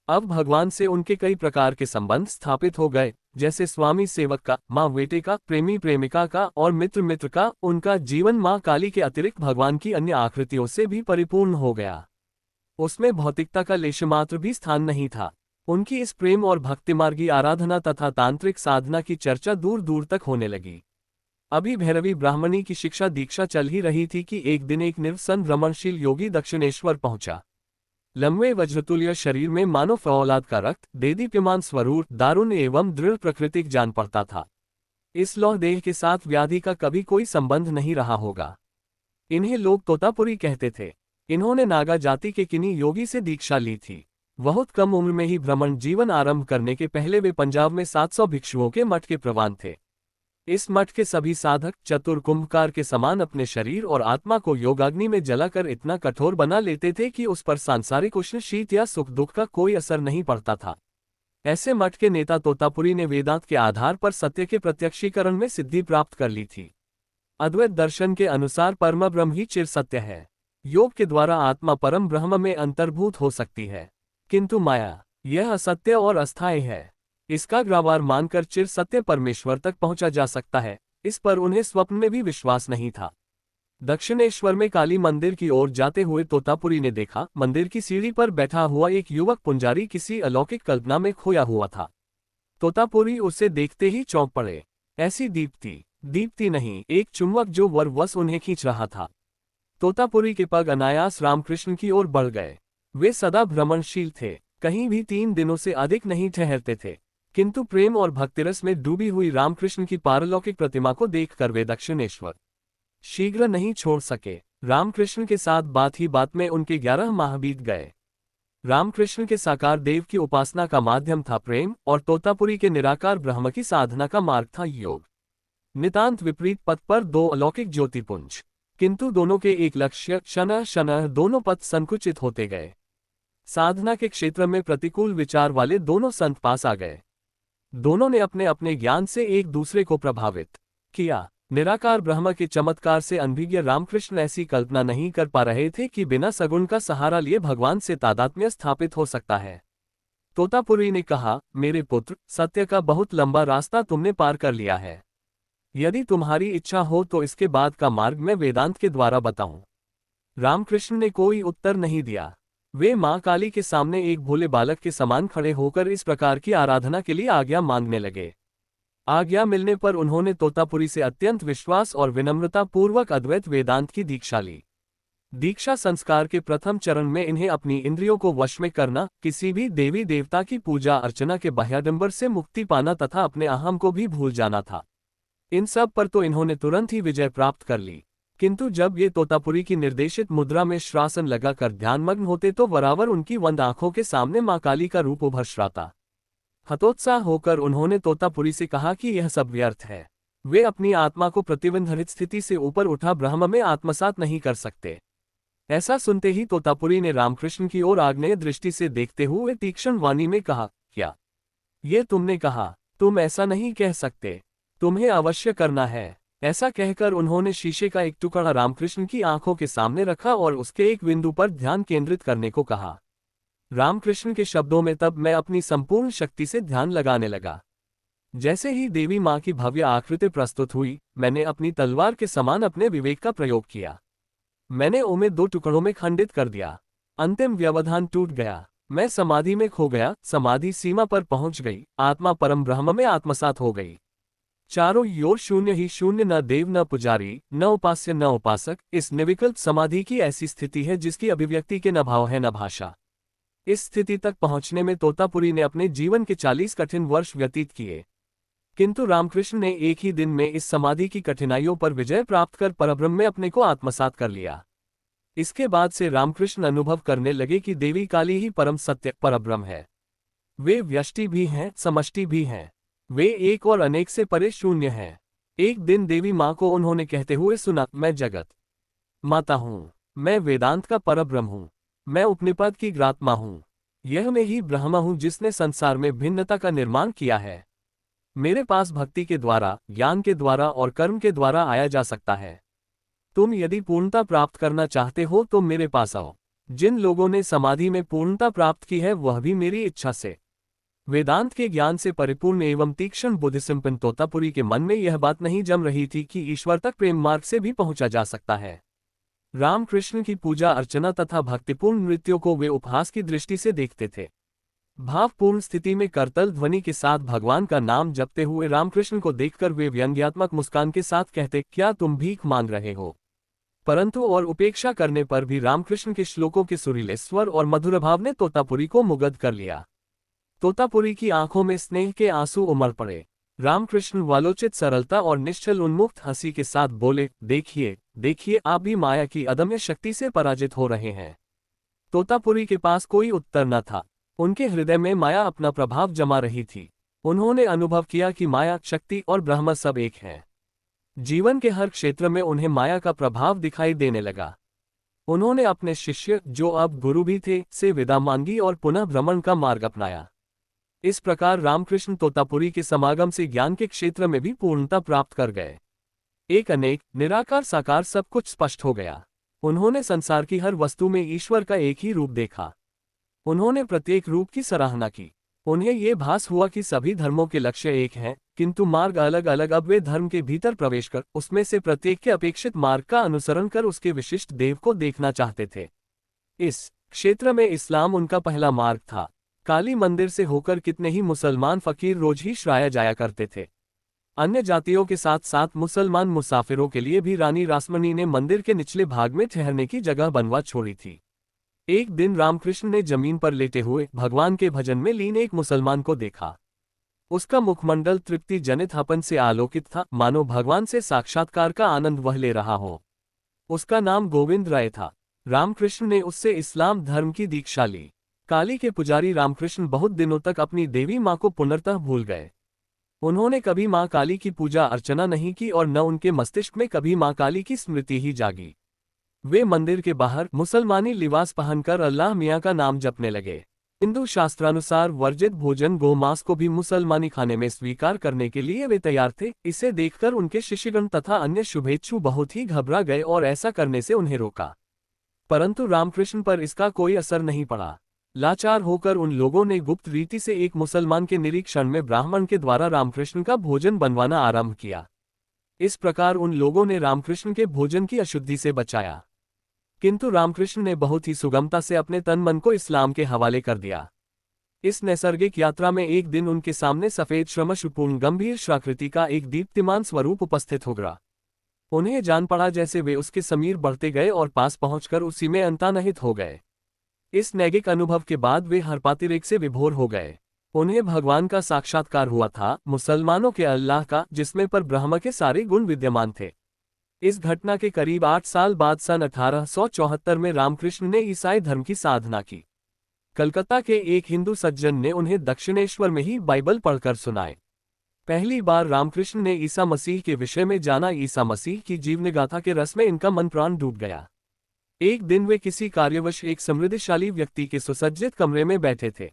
अब भगवान से उनके कई प्रकार के संबंध स्थापित हो गए, जैसे स्वामी सेवक का, मां बेटे का, प्रेमी प्रेमिका का और मित्र मित्र का। उनका जीवन मां काली के अतिरिक्त भगवान की अन्य आकृतियों से भी परिपूर्ण हो गया। उसमें भौतिकता का लेशमात्र भी स्थान नहीं था। उनकी इस प्रेम और भक्तिमार्गी आराधना तथा तांत्रिक साधना की चर्चा दूर दूर तक होने लगी। अभी भैरवी ब्राह्मणी की शिक्षा दीक्षा चल ही रही थी कि एक दिन एक निर्वसन भ्रमणशील योगी दक्षिणेश्वर पहुंचा। लंबे वज्रतुल्य शरीर में मानो फौलाद का रक्त, देदीप्यमान स्वरूप, दारुण एवं दृढ़ प्रकृतिक जान पड़ता था। इस लौह देह के साथ व्याधि का कभी कोई संबंध नहीं रहा होगा। इन्हें लोग तोतापुरी कहते थे। इन्होंने नागा जाति के किन्हीं योगी से दीक्षा ली थी। बहुत कम उम्र में ही भ्रमण जीवन आरंभ करने के पहले वे पंजाब में 700 भिक्षुओं के मठ के प्रवान थे। इस मठ के सभी साधक चतुर कुंभकार के समान अपने शरीर और आत्मा को योगाग्नि में जलाकर इतना कठोर बना लेते थे कि उस पर सांसारिक उष्ण शीत या सुख दुख का कोई असर नहीं पड़ता था। ऐसे मठ के नेता तोतापुरी ने वेदांत के आधार पर सत्य के प्रत्यक्षीकरण में सिद्धि प्राप्त कर ली थी। अद्वैत दर्शन के अनुसार परम ब्रह्म ही चिर सत्य है। योग के द्वारा आत्मा परम ब्रह्म में अंतर्भूत हो सकती है, किंतु माया यह असत्य और अस्थायी है। इसका ग्रावार मानकर चिर सत्य परमेश्वर तक पहुंचा जा सकता है, इस पर उन्हें स्वप्न में भी विश्वास नहीं था। दक्षिणेश्वर में काली मंदिर की ओर जाते हुए तोतापुरी ने देखा, मंदिर की सीढ़ी पर बैठा हुआ एक युवक पुंजारी किसी अलौकिक कल्पना में खोया हुआ था। तोतापुरी उसे देखते ही चौंक पड़े। ऐसी दीप्ति, दीप्ति नहीं, एक चुंबक जो वरवश उन्हें खींच रहा था। तोतापुरी के पग अनायास रामकृष्ण की ओर बढ़ गए। वे सदा भ्रमणशील थे, कहीं भी 3 दिनों से अधिक नहीं ठहरते थे, किंतु प्रेम और भक्तिरस में डूबी हुई रामकृष्ण की पारलौकिक प्रतिमा को देखकर वे दक्षिणेश्वर शीघ्र नहीं छोड़ सके। रामकृष्ण के साथ बात ही बात में उनके 11 माह बीत गए। रामकृष्ण के साकार देव की उपासना का माध्यम था प्रेम और तोतापुरी के निराकार ब्रह्म की साधना का मार्ग था योग। नितांत विपरीत पथ पर 2 अलौकिक ज्योतिपुंज, किंतु दोनों के एक लक्ष्य, क्षण क्षण दोनों पथ संकुचित होते गए। साधना के क्षेत्र में प्रतिकूल विचार वाले दोनों संत पास आ गए। दोनों ने अपने अपने ज्ञान से एक दूसरे को प्रभावित किया। निराकार ब्रह्म के चमत्कार से अनभिज्ञ रामकृष्ण ऐसी कल्पना नहीं कर पा रहे थे कि बिना सगुण का सहारा लिए भगवान से तादात्म्य स्थापित हो सकता है। तोतापुरी ने कहा, मेरे पुत्र, सत्य का बहुत लंबा रास्ता तुमने पार कर लिया है। यदि तुम्हारी इच्छा हो तो इसके बाद का मार्ग मैं वेदांत के द्वारा बताऊं। रामकृष्ण ने कोई उत्तर नहीं दिया। वे मां काली के सामने एक भोले बालक के समान खड़े होकर इस प्रकार की आराधना के लिए आज्ञा मांगने लगे। आज्ञा मिलने पर उन्होंने तोतापुरी से अत्यंत विश्वास और विनम्रता पूर्वक अद्वैत वेदांत की दीक्षा ली। दीक्षा संस्कार के प्रथम चरण में इन्हें अपनी इंद्रियों को वश में करना, किसी भी देवी देवता की पूजा अर्चना के बाह्याडंबर से मुक्ति पाना तथा अपने अहम को भी भूल जाना था। इन सब पर तो इन्होंने तुरंत ही विजय प्राप्त कर ली, किंतु जब ये तोतापुरी की निर्देशित मुद्रा में श्वासन लगाकर ध्यानमग्न होते तो बराबर उनकी बंद आंखों के सामने मां काली का रूप उभर। हतोत्साह होकर उन्होंने तोतापुरी से कहा कि यह सब व्यर्थ है। वे अपनी आत्मा को प्रतिबंधित स्थिति से ऊपर उठा ब्रह्म में आत्मसात नहीं कर सकते। ऐसा सुनते ही तोतापुरी ने रामकृष्ण की ओर आग्नेय दृष्टि से देखते हुए तीक्ष्ण वाणी में कहा, क्या ये तुमने कहा? तुम ऐसा नहीं कह सकते, तुम्हें अवश्य करना है। ऐसा कहकर उन्होंने शीशे का एक टुकड़ा रामकृष्ण की आंखों के सामने रखा और उसके एक बिंदु पर ध्यान केंद्रित करने को कहा। रामकृष्ण के शब्दों में तब मैं अपनी संपूर्ण शक्ति से ध्यान लगाने लगा। जैसे ही देवी मां की भव्य आकृति प्रस्तुत हुई, मैंने अपनी तलवार के समान अपने विवेक का प्रयोग किया। मैंने उन्हें 2 टुकड़ों में खंडित कर दिया। अंतिम व्यवधान टूट गया। मैं समाधि में खो गया। समाधि सीमा पर पहुंच गई। आत्मा परम ब्रह्म में आत्मसात हो गई। चारों योर शून्य ही शून्य, न देव न पुजारी, न उपास्य न उपासक। इस निर्विकल्प समाधि की ऐसी स्थिति है जिसकी अभिव्यक्ति के न भाव है न भाषा। इस स्थिति तक पहुंचने में तोतापुरी ने अपने जीवन के 40 कठिन वर्ष व्यतीत किए, किंतु रामकृष्ण ने एक ही दिन में इस समाधि की कठिनाइयों पर विजय प्राप्त कर परब्रह्म में अपने को आत्मसात कर लिया। इसके बाद से रामकृष्ण अनुभव करने लगे कि देवी काली ही परम सत्य परब्रह्म है। वे व्यष्टि भी हैं, समष्टि भी हैं। वे एक और अनेक से परे शून्य हैं। एक दिन देवी मां को उन्होंने कहते हुए सुना, मैं जगत माता हूं, मैं वेदांत का परब्रह्म हूं, मैं उपनिषद की ग्रात्मा हूं, यह मैं ही ब्रह्म हूं जिसने संसार में भिन्नता का निर्माण किया है। मेरे पास भक्ति के द्वारा, ज्ञान के द्वारा और कर्म के द्वारा आया जा सकता है। तुम यदि पूर्णता प्राप्त करना चाहते हो तो मेरे पास आओ। जिन लोगों ने समाधि में पूर्णता प्राप्त की है वह भी मेरी इच्छा से वेदांत के ज्ञान से परिपूर्ण एवं तीक्ष्ण बुद्धिसंपन्न तोतापुरी के मन में यह बात नहीं जम रही थी कि ईश्वर तक प्रेम मार्ग से भी पहुंचा जा सकता है। रामकृष्ण की पूजा अर्चना तथा भक्तिपूर्ण नृत्यों को वे उपहास की दृष्टि से देखते थे। भावपूर्ण स्थिति में करतल ध्वनि के साथ भगवान का नाम जपते हुए रामकृष्ण को देखकर वे व्यंग्यात्मक मुस्कान के साथ कहते, क्या तुम भीख मांग रहे हो? परंतु और उपेक्षा करने पर भी रामकृष्ण के श्लोकों के सुरीले स्वर और मधुर भाव ने तोतापुरी को मुग्ध कर लिया। तोतापुरी की आंखों में स्नेह के आंसू उमड़ पड़े। रामकृष्ण वालोचित सरलता और निश्चल उन्मुक्त हंसी के साथ बोले, देखिए देखिए, आप भी माया की अदम्य शक्ति से पराजित हो रहे हैं। तोतापुरी के पास कोई उत्तर न था। उनके हृदय में माया अपना प्रभाव जमा रही थी। उन्होंने अनुभव किया कि माया, शक्ति और ब्रह्म सब एक हैं। जीवन के हर क्षेत्र में उन्हें माया का प्रभाव दिखाई देने लगा। उन्होंने अपने शिष्य, जो अब गुरु भी थे, से विदा मांगी और पुनः भ्रमण का मार्ग अपनाया। इस प्रकार रामकृष्ण तोतापुरी के समागम से ज्ञान के क्षेत्र में भी पूर्णता प्राप्त कर गए। एक अनेक, निराकार साकार सब कुछ स्पष्ट हो गया। उन्होंने संसार की हर वस्तु में ईश्वर का एक ही रूप देखा। उन्होंने प्रत्येक रूप की सराहना की। उन्हें ये भास हुआ कि सभी धर्मों के लक्ष्य एक हैं, किंतु मार्ग अलग अलग। अब वे धर्म के भीतर प्रवेश कर उसमें से प्रत्येक के अपेक्षित मार्ग का अनुसरण कर उसके विशिष्ट देव को देखना चाहते थे। इस क्षेत्र में इस्लाम उनका पहला मार्ग था। काली मंदिर से होकर कितने ही मुसलमान फकीर रोज ही श्राया जाया करते थे। अन्य जातियों के साथ साथ मुसलमान मुसाफिरों के लिए भी रानी रासमणी ने मंदिर के निचले भाग में ठहरने की जगह बनवा छोड़ी थी। एक दिन रामकृष्ण ने जमीन पर लेटे हुए भगवान के भजन में लीन एक मुसलमान को देखा। उसका मुखमंडल तृप्ति जनित हपन से आलोकित था, मानो भगवान से साक्षात्कार का आनंद वह ले रहा हो। उसका नाम गोविंद राय था। रामकृष्ण ने उससे इस्लाम धर्म की दीक्षा ली। काली के पुजारी रामकृष्ण बहुत दिनों तक अपनी देवी मां को पुनर्तः भूल गए। उन्होंने कभी मां काली की पूजा अर्चना नहीं की और न उनके मस्तिष्क में कभी मां काली की स्मृति ही जागी। वे मंदिर के बाहर मुसलमानी लिबास पहनकर अल्लाह मियाँ का नाम जपने लगे। हिंदू शास्त्रानुसार वर्जित भोजन गोमांस को भी मुसलमानी खाने में स्वीकार करने के लिए वे तैयार थे। इसे देखकर उनके शिष्यगण तथा अन्य शुभेच्छु बहुत ही घबरा गए और ऐसा करने से उन्हें रोका, परंतु रामकृष्ण पर इसका कोई असर नहीं पड़ा। लाचार होकर उन लोगों ने गुप्त रीति से एक मुसलमान के निरीक्षण में ब्राह्मण के द्वारा रामकृष्ण का भोजन बनवाना आरंभ किया। इस प्रकार उन लोगों ने रामकृष्ण के भोजन की अशुद्धि से बचाया, किंतु रामकृष्ण ने बहुत ही सुगमता से अपने तन मन को इस्लाम के हवाले कर दिया। इस नैसर्गिक यात्रा में एक दिन उनके सामने सफेद श्रमशपूर्ण गंभीर शाकृति का एक दीप्तिमान स्वरूप उपस्थित हो गया। उन्हें जान पड़ा जैसे वे उसके समीर बढ़ते गए और पास पहुंचकर उसी में अंतर्निहित हो गए। इस नैगिक अनुभव के बाद वे हरपातिरेक से विभोर हो गए। उन्हें भगवान का साक्षात्कार हुआ था, मुसलमानों के अल्लाह का, जिसमें पर ब्रह्म के सारे गुण विद्यमान थे। इस घटना के करीब 8 साल बाद सन 1874 में रामकृष्ण ने ईसाई धर्म की साधना की। कलकत्ता के एक हिंदू सज्जन ने उन्हें दक्षिणेश्वर में ही बाइबल पढ़कर सुनाए। पहली बार रामकृष्ण ने ईसा मसीह के विषय में जाना। ईसा मसीह की जीवनगाथा के रस में इनका मन प्राण डूब गया। एक दिन वे किसी कार्यवश एक समृद्धिशाली व्यक्ति के सुसज्जित कमरे में बैठे थे।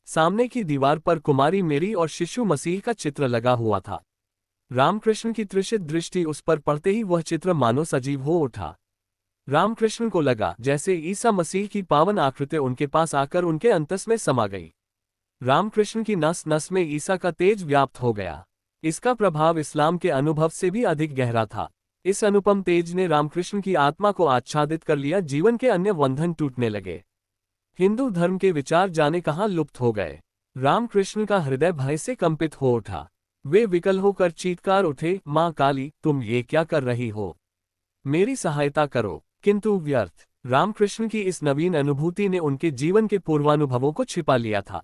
सामने की दीवार पर कुमारी मेरी और शिशु मसीह का चित्र लगा हुआ था। रामकृष्ण की तृषित दृष्टि उस पर पड़ते ही वह चित्र मानो सजीव हो उठा। रामकृष्ण को लगा जैसे ईसा मसीह की पावन आकृति उनके पास आकर उनके अंतस में समा गई। रामकृष्ण की नस नस में ईसा का तेज व्याप्त हो गया। इसका प्रभाव इस्लाम के अनुभव से भी अधिक गहरा था। इस अनुपम तेज ने रामकृष्ण की आत्मा को आच्छादित कर लिया। जीवन के अन्य बंधन टूटने लगे। हिंदू धर्म के विचार जाने कहाँ लुप्त हो गए। रामकृष्ण का हृदय भय से कंपित हो उठा। वे विकल होकर चीत्कार उठे, मां काली, तुम ये क्या कर रही हो? मेरी सहायता करो। किंतु व्यर्थ। रामकृष्ण की इस नवीन अनुभूति ने उनके जीवन के पूर्वानुभवों को छिपा लिया था।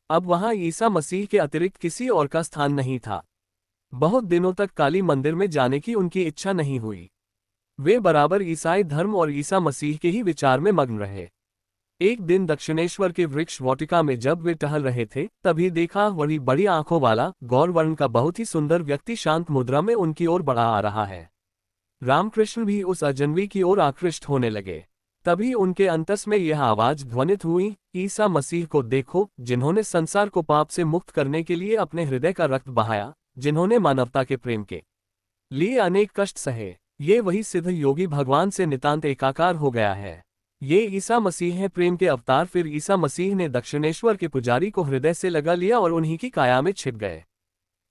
अब वहां ईसा मसीह के अतिरिक्त किसी और का स्थान नहीं था। बहुत दिनों तक काली मंदिर में जाने की उनकी इच्छा नहीं हुई। वे बराबर ईसाई धर्म और ईसा मसीह के ही विचार में मग्न रहे। एक दिन दक्षिणेश्वर के वृक्ष वाटिका में जब वे टहल रहे थे, तभी देखा वही बड़ी आंखों वाला गौर वर्ण का बहुत ही सुंदर व्यक्ति शांत मुद्रा में उनकी ओर बढ़ा आ रहा है। रामकृष्ण भी उस अजनबी की ओर आकृष्ट होने लगे। तभी उनके अंतस में यह आवाज ध्वनित हुई, ईसा मसीह को देखो, जिन्होंने संसार को पाप से मुक्त करने के लिए अपने हृदय का रक्त बहाया, जिन्होंने मानवता के प्रेम के लिए अनेक कष्ट सहे। ये वही सिद्ध योगी भगवान से नितांत एकाकार हो गया है। ये ईसा मसीह है, प्रेम के अवतार। फिर ईसा मसीह ने दक्षिणेश्वर के पुजारी को हृदय से लगा लिया और उन्हीं की काया में छिप गए।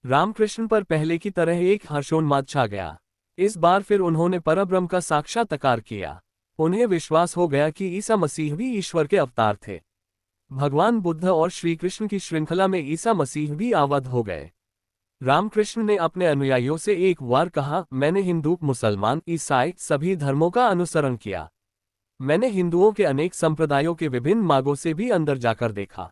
रामकृष्ण पर पहले की तरह एक हर्षोन्माद छा गया। इस बार फिर उन्होंने परब्रह्म का साक्षात्कार किया। उन्हें विश्वास हो गया कि ईसा मसीह भी ईश्वर के अवतार थे। भगवान बुद्ध और श्री कृष्ण की श्रृंखला में ईसा मसीह भी आबद्ध हो गए। रामकृष्ण ने अपने अनुयायियों से एक बार कहा, मैंने हिंदू, मुसलमान, ईसाई सभी धर्मों का अनुसरण किया। मैंने हिंदुओं के अनेक संप्रदायों के विभिन्न मार्गों से भी अंदर जाकर देखा।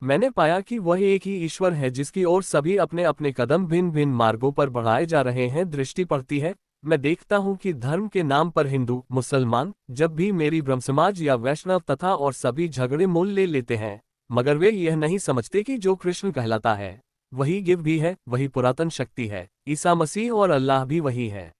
मैंने पाया कि वह एक ही ईश्वर है जिसकी ओर सभी अपने अपने कदम भिन्न भिन्न मार्गों पर बढ़ाए जा रहे हैं। दृष्टि पड़ती है, मैं देखता हूं कि धर्म के नाम पर हिंदू, मुसलमान जब भी मेरी ब्रह्म समाज या वैष्णव तथा और सभी झगड़े मोल ले लेते हैं, मगर वे यह नहीं समझते कि जो कृष्ण कहलाता है वही गिव भी है, वही पुरातन शक्ति है। ईसा मसीह और अल्लाह भी वही है।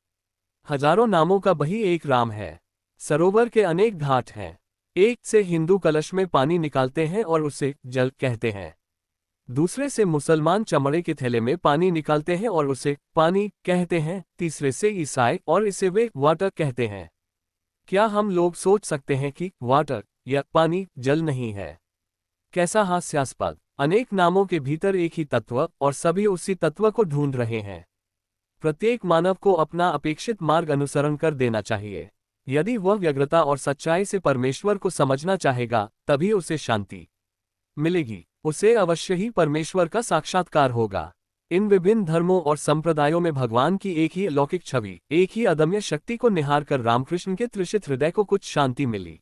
हजारों नामों का वही एक राम है। सरोवर के अनेक घाट हैं। एक से हिंदू कलश में पानी निकालते हैं और उसे जल कहते हैं। दूसरे से मुसलमान चमड़े के थैले में पानी निकालते हैं और उसे पानी कहते हैं। तीसरे से ईसाई और इसे वे वाटर कहते हैं। क्या हम लोग सोच सकते हैं कि वाटर या पानी जल नहीं है? कैसा हास्यास्पद। अनेक नामों के भीतर एक ही तत्व और सभी उसी तत्व को ढूंढ रहे हैं। प्रत्येक मानव को अपना अपेक्षित मार्ग अनुसरण कर देना चाहिए। यदि वह व्यग्रता और सच्चाई से परमेश्वर को समझना चाहेगा, तभी उसे शांति, मिलेगी, उसे अवश्य ही परमेश्वर का साक्षात्कार होगा। इन विभिन्न धर्मों और संप्रदायों में भगवान की एक ही अलौकिक छवि, एक ही अदम्य शक्ति को निहार कर रामकृष्ण के तृषित हृदय को कुछ शांति मिली।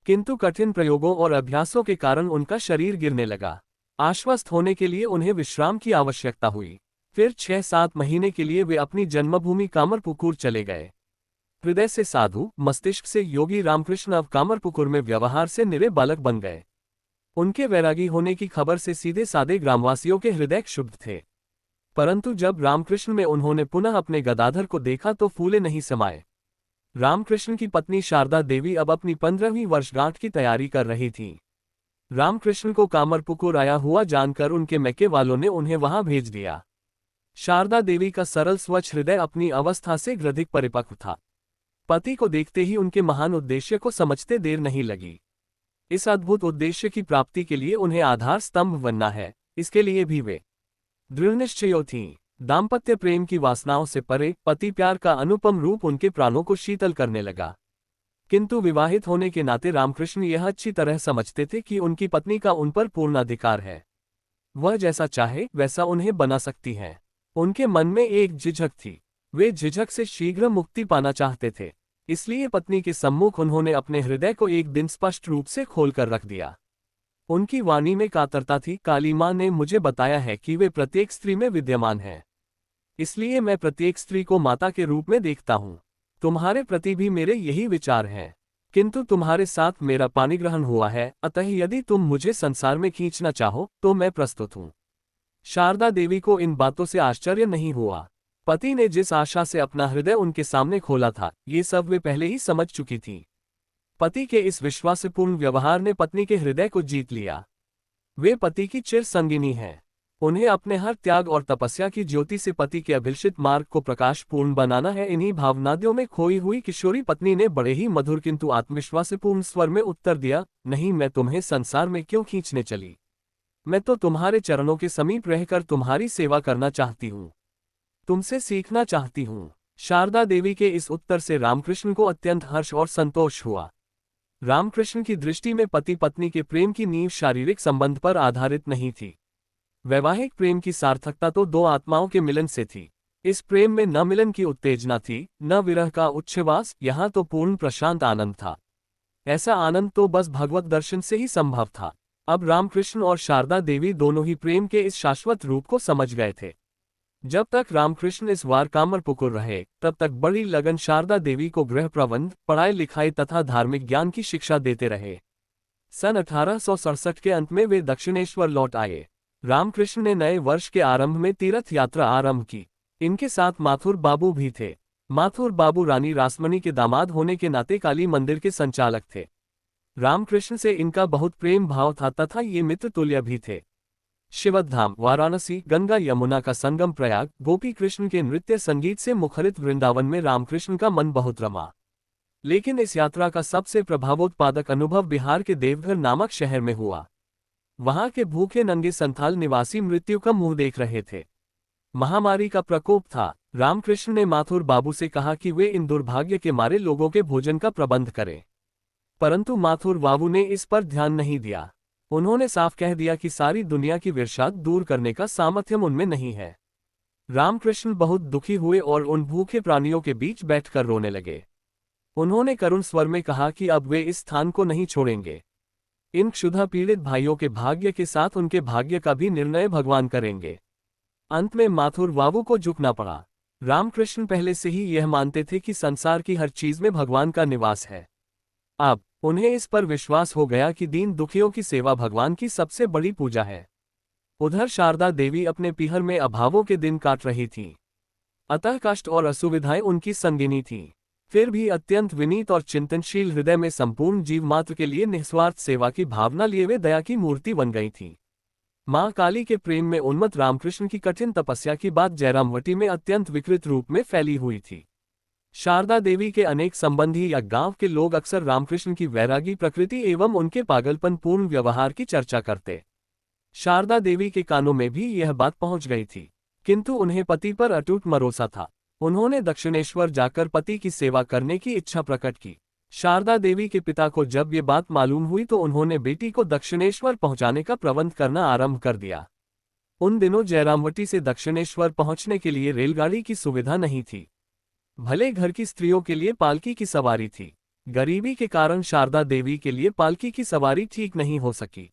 किंतु कठिन प्रयोगों और अभ्यासों के कारण उनका शरीर गिरने लगा। आश्वस्त होने के लिए उन्हें विश्राम की आवश्यकता हुई। फिर 6-7 महीने के लिए वे अपनी जन्मभूमि कामरपुकुर चले गए। हृदय से साधु, मस्तिष्क से योगी रामकृष्ण अब कामरपुकुर में व्यवहार से निरे बालक बन गए। उनके वैरागी होने की खबर से सीधे सादे ग्रामवासियों के हृदय क्षुब्ध थे। परंतु जब रामकृष्ण में उन्होंने पुनः अपने गदाधर को देखा तो फूले नहीं समाये। रामकृष्ण की पत्नी शारदा देवी अब अपनी 15वीं वर्षगांठ की तैयारी कर रही थीं। रामकृष्ण को कामरपुकुर आया हुआ जानकर उनके मैके वालों ने उन्हें वहां भेज दिया। शारदा देवी का सरल स्वच्छ हृदय अपनी अवस्था से अधिक परिपक्व था। पति को देखते ही उनके महान उद्देश्य को समझते देर नहीं लगी। इस अद्भुत उद्देश्य की प्राप्ति के लिए उन्हें आधार स्तंभ बनना है, इसके लिए भी वे दृढ़निश्चयी थीं। दाम्पत्य प्रेम की वासनाओं से परे पति प्यार का अनुपम रूप उनके प्राणों को शीतल करने लगा। किंतु विवाहित होने के नाते रामकृष्ण यह अच्छी तरह समझते थे कि उनकी पत्नी का उन पर पूर्ण अधिकार है। वह जैसा चाहे वैसा उन्हें बना सकती है। उनके मन में एक झिझक थी, वे झिझक से शीघ्र मुक्ति पाना चाहते थे। इसलिए पत्नी के सम्मुख उन्होंने अपने हृदय को एक दिन स्पष्ट रूप से खोलकर रख दिया। उनकी वाणी में कातरता थी। काली मां ने मुझे बताया है कि वे प्रत्येक स्त्री में विद्यमान है, इसलिए मैं प्रत्येक स्त्री को माता के रूप में देखता हूँ। तुम्हारे प्रति भी मेरे यही विचार हैं, किंतु तुम्हारे साथ मेरा पाणिग्रहण हुआ है, अतः यदि तुम मुझे संसार में खींचना चाहो तो मैं प्रस्तुत हूँ। शारदा देवी को इन बातों से आश्चर्य नहीं हुआ। पति ने जिस आशा से अपना हृदय उनके सामने खोला था, ये सब वे पहले ही समझ चुकी थीं। पति के इस विश्वासपूर्ण व्यवहार ने पत्नी के हृदय को जीत लिया। वे पति की चिर संगिनी हैं। उन्हें अपने हर त्याग और तपस्या की ज्योति से पति के अभिलषित मार्ग को प्रकाशपूर्ण बनाना है। इन्हीं भावनादियों में खोई हुई किशोरी पत्नी ने बड़े ही मधुर किंतु आत्मविश्वासपूर्ण स्वर में उत्तर दिया, नहीं, मैं तुम्हें संसार में क्यों खींचने चली। मैं तो तुम्हारे चरणों के समीप रहकर तुम्हारी सेवा करना चाहती हूँ, तुमसे सीखना चाहती हूँ। शारदा देवी के इस उत्तर से रामकृष्ण को अत्यंत हर्ष और संतोष हुआ। रामकृष्ण की दृष्टि में पति पत्नी के प्रेम की नींव शारीरिक संबंध पर आधारित नहीं थी। वैवाहिक प्रेम की सार्थकता तो दो आत्माओं के मिलन से थी। इस प्रेम में न मिलन की उत्तेजना थी, न विरह का उच्छ्वास, यहाँ तो पूर्ण प्रशांत आनंद था। ऐसा आनंद तो बस भगवत दर्शन से ही संभव था। अब रामकृष्ण और शारदा देवी दोनों ही प्रेम के इस शाश्वत रूप को समझ गए थे। जब तक रामकृष्ण इस वार कामरपुकुर रहे, तब तक बड़ी लगन शारदा देवी को गृह प्रबंध, पढ़ाई लिखाई तथा धार्मिक ज्ञान की शिक्षा देते रहे। सन 1867 के अंत में वे दक्षिणेश्वर लौट आए। रामकृष्ण ने नए वर्ष के आरंभ में तीर्थ यात्रा आरंभ की। इनके साथ माथुर बाबू भी थे। माथुर बाबू रानी रासमणी के दामाद होने के नाते काली मंदिर के संचालक थे। रामकृष्ण से इनका बहुत प्रेम भाव था तथा ये मित्र तुल्य भी थे। शिवधाम, वाराणसी, गंगा यमुना का संगम प्रयाग, गोपी कृष्ण के नृत्य संगीत से मुखरित वृंदावन में रामकृष्ण का मन बहुत रमा। लेकिन इस यात्रा का सबसे प्रभावोत्पादक अनुभव बिहार के देवघर नामक शहर में हुआ। वहां के भूखे नंगे संथाल निवासी मृत्यु का मुंह देख रहे थे। महामारी का प्रकोप था। रामकृष्ण ने माथुर बाबू से कहा कि वे इन दुर्भाग्य के मारे लोगों के भोजन का प्रबंध करें, परंतु माथुर बाबू ने इस पर ध्यान नहीं दिया। उन्होंने साफ कह दिया कि सारी दुनिया की विरसाद दूर करने का सामर्थ्य उनमें नहीं है। रामकृष्ण बहुत दुखी हुए और उन भूखे प्राणियों के बीच बैठकर रोने लगे। उन्होंने करुण स्वर में कहा कि अब वे इस स्थान को नहीं छोड़ेंगे। इन क्षुधा पीड़ित भाइयों के भाग्य के साथ उनके भाग्य का भी निर्णय भगवान करेंगे। अंत में माथुर बाबू को झुकना पड़ा। रामकृष्ण पहले से ही यह मानते थे कि संसार की हर चीज में भगवान का निवास है। अब उन्हें इस पर विश्वास हो गया कि दीन दुखियों की सेवा भगवान की सबसे बड़ी पूजा है। उधर शारदा देवी अपने पीहर में अभावों के दिन काट रही थीं। अतः कष्ट और असुविधाएं उनकी संगिनी थीं। फिर भी अत्यंत विनीत और चिंतनशील हृदय में संपूर्ण जीव मात्र के लिए निस्वार्थ सेवा की भावना लिए वे दया की मूर्ति बन गई थीं। मां काली के प्रेम में उन्मत्त रामकृष्ण की कठिन तपस्या की बात जयरामवटी में अत्यंत विकृत रूप में फैली हुई थी। शारदा देवी के अनेक संबंधी या गांव के लोग अक्सर रामकृष्ण की वैरागी प्रकृति एवं उनके पागलपन पूर्ण व्यवहार की चर्चा करते। शारदा देवी के कानों में भी यह बात पहुंच गई थी, किंतु उन्हें पति पर अटूट भरोसा था। उन्होंने दक्षिणेश्वर जाकर पति की सेवा करने की इच्छा प्रकट की। शारदा देवी के पिता को जब ये बात मालूम हुई तो उन्होंने बेटी को दक्षिणेश्वर पहुंचाने का प्रबंध करना आरंभ कर दिया। उन दिनों जयरामवटी से दक्षिणेश्वर पहुंचने के लिए रेलगाड़ी की सुविधा नहीं थी। भले घर की स्त्रियों के लिए पालकी की सवारी थी, गरीबी के कारण शारदा देवी के लिए पालकी की सवारी ठीक नहीं हो सकी।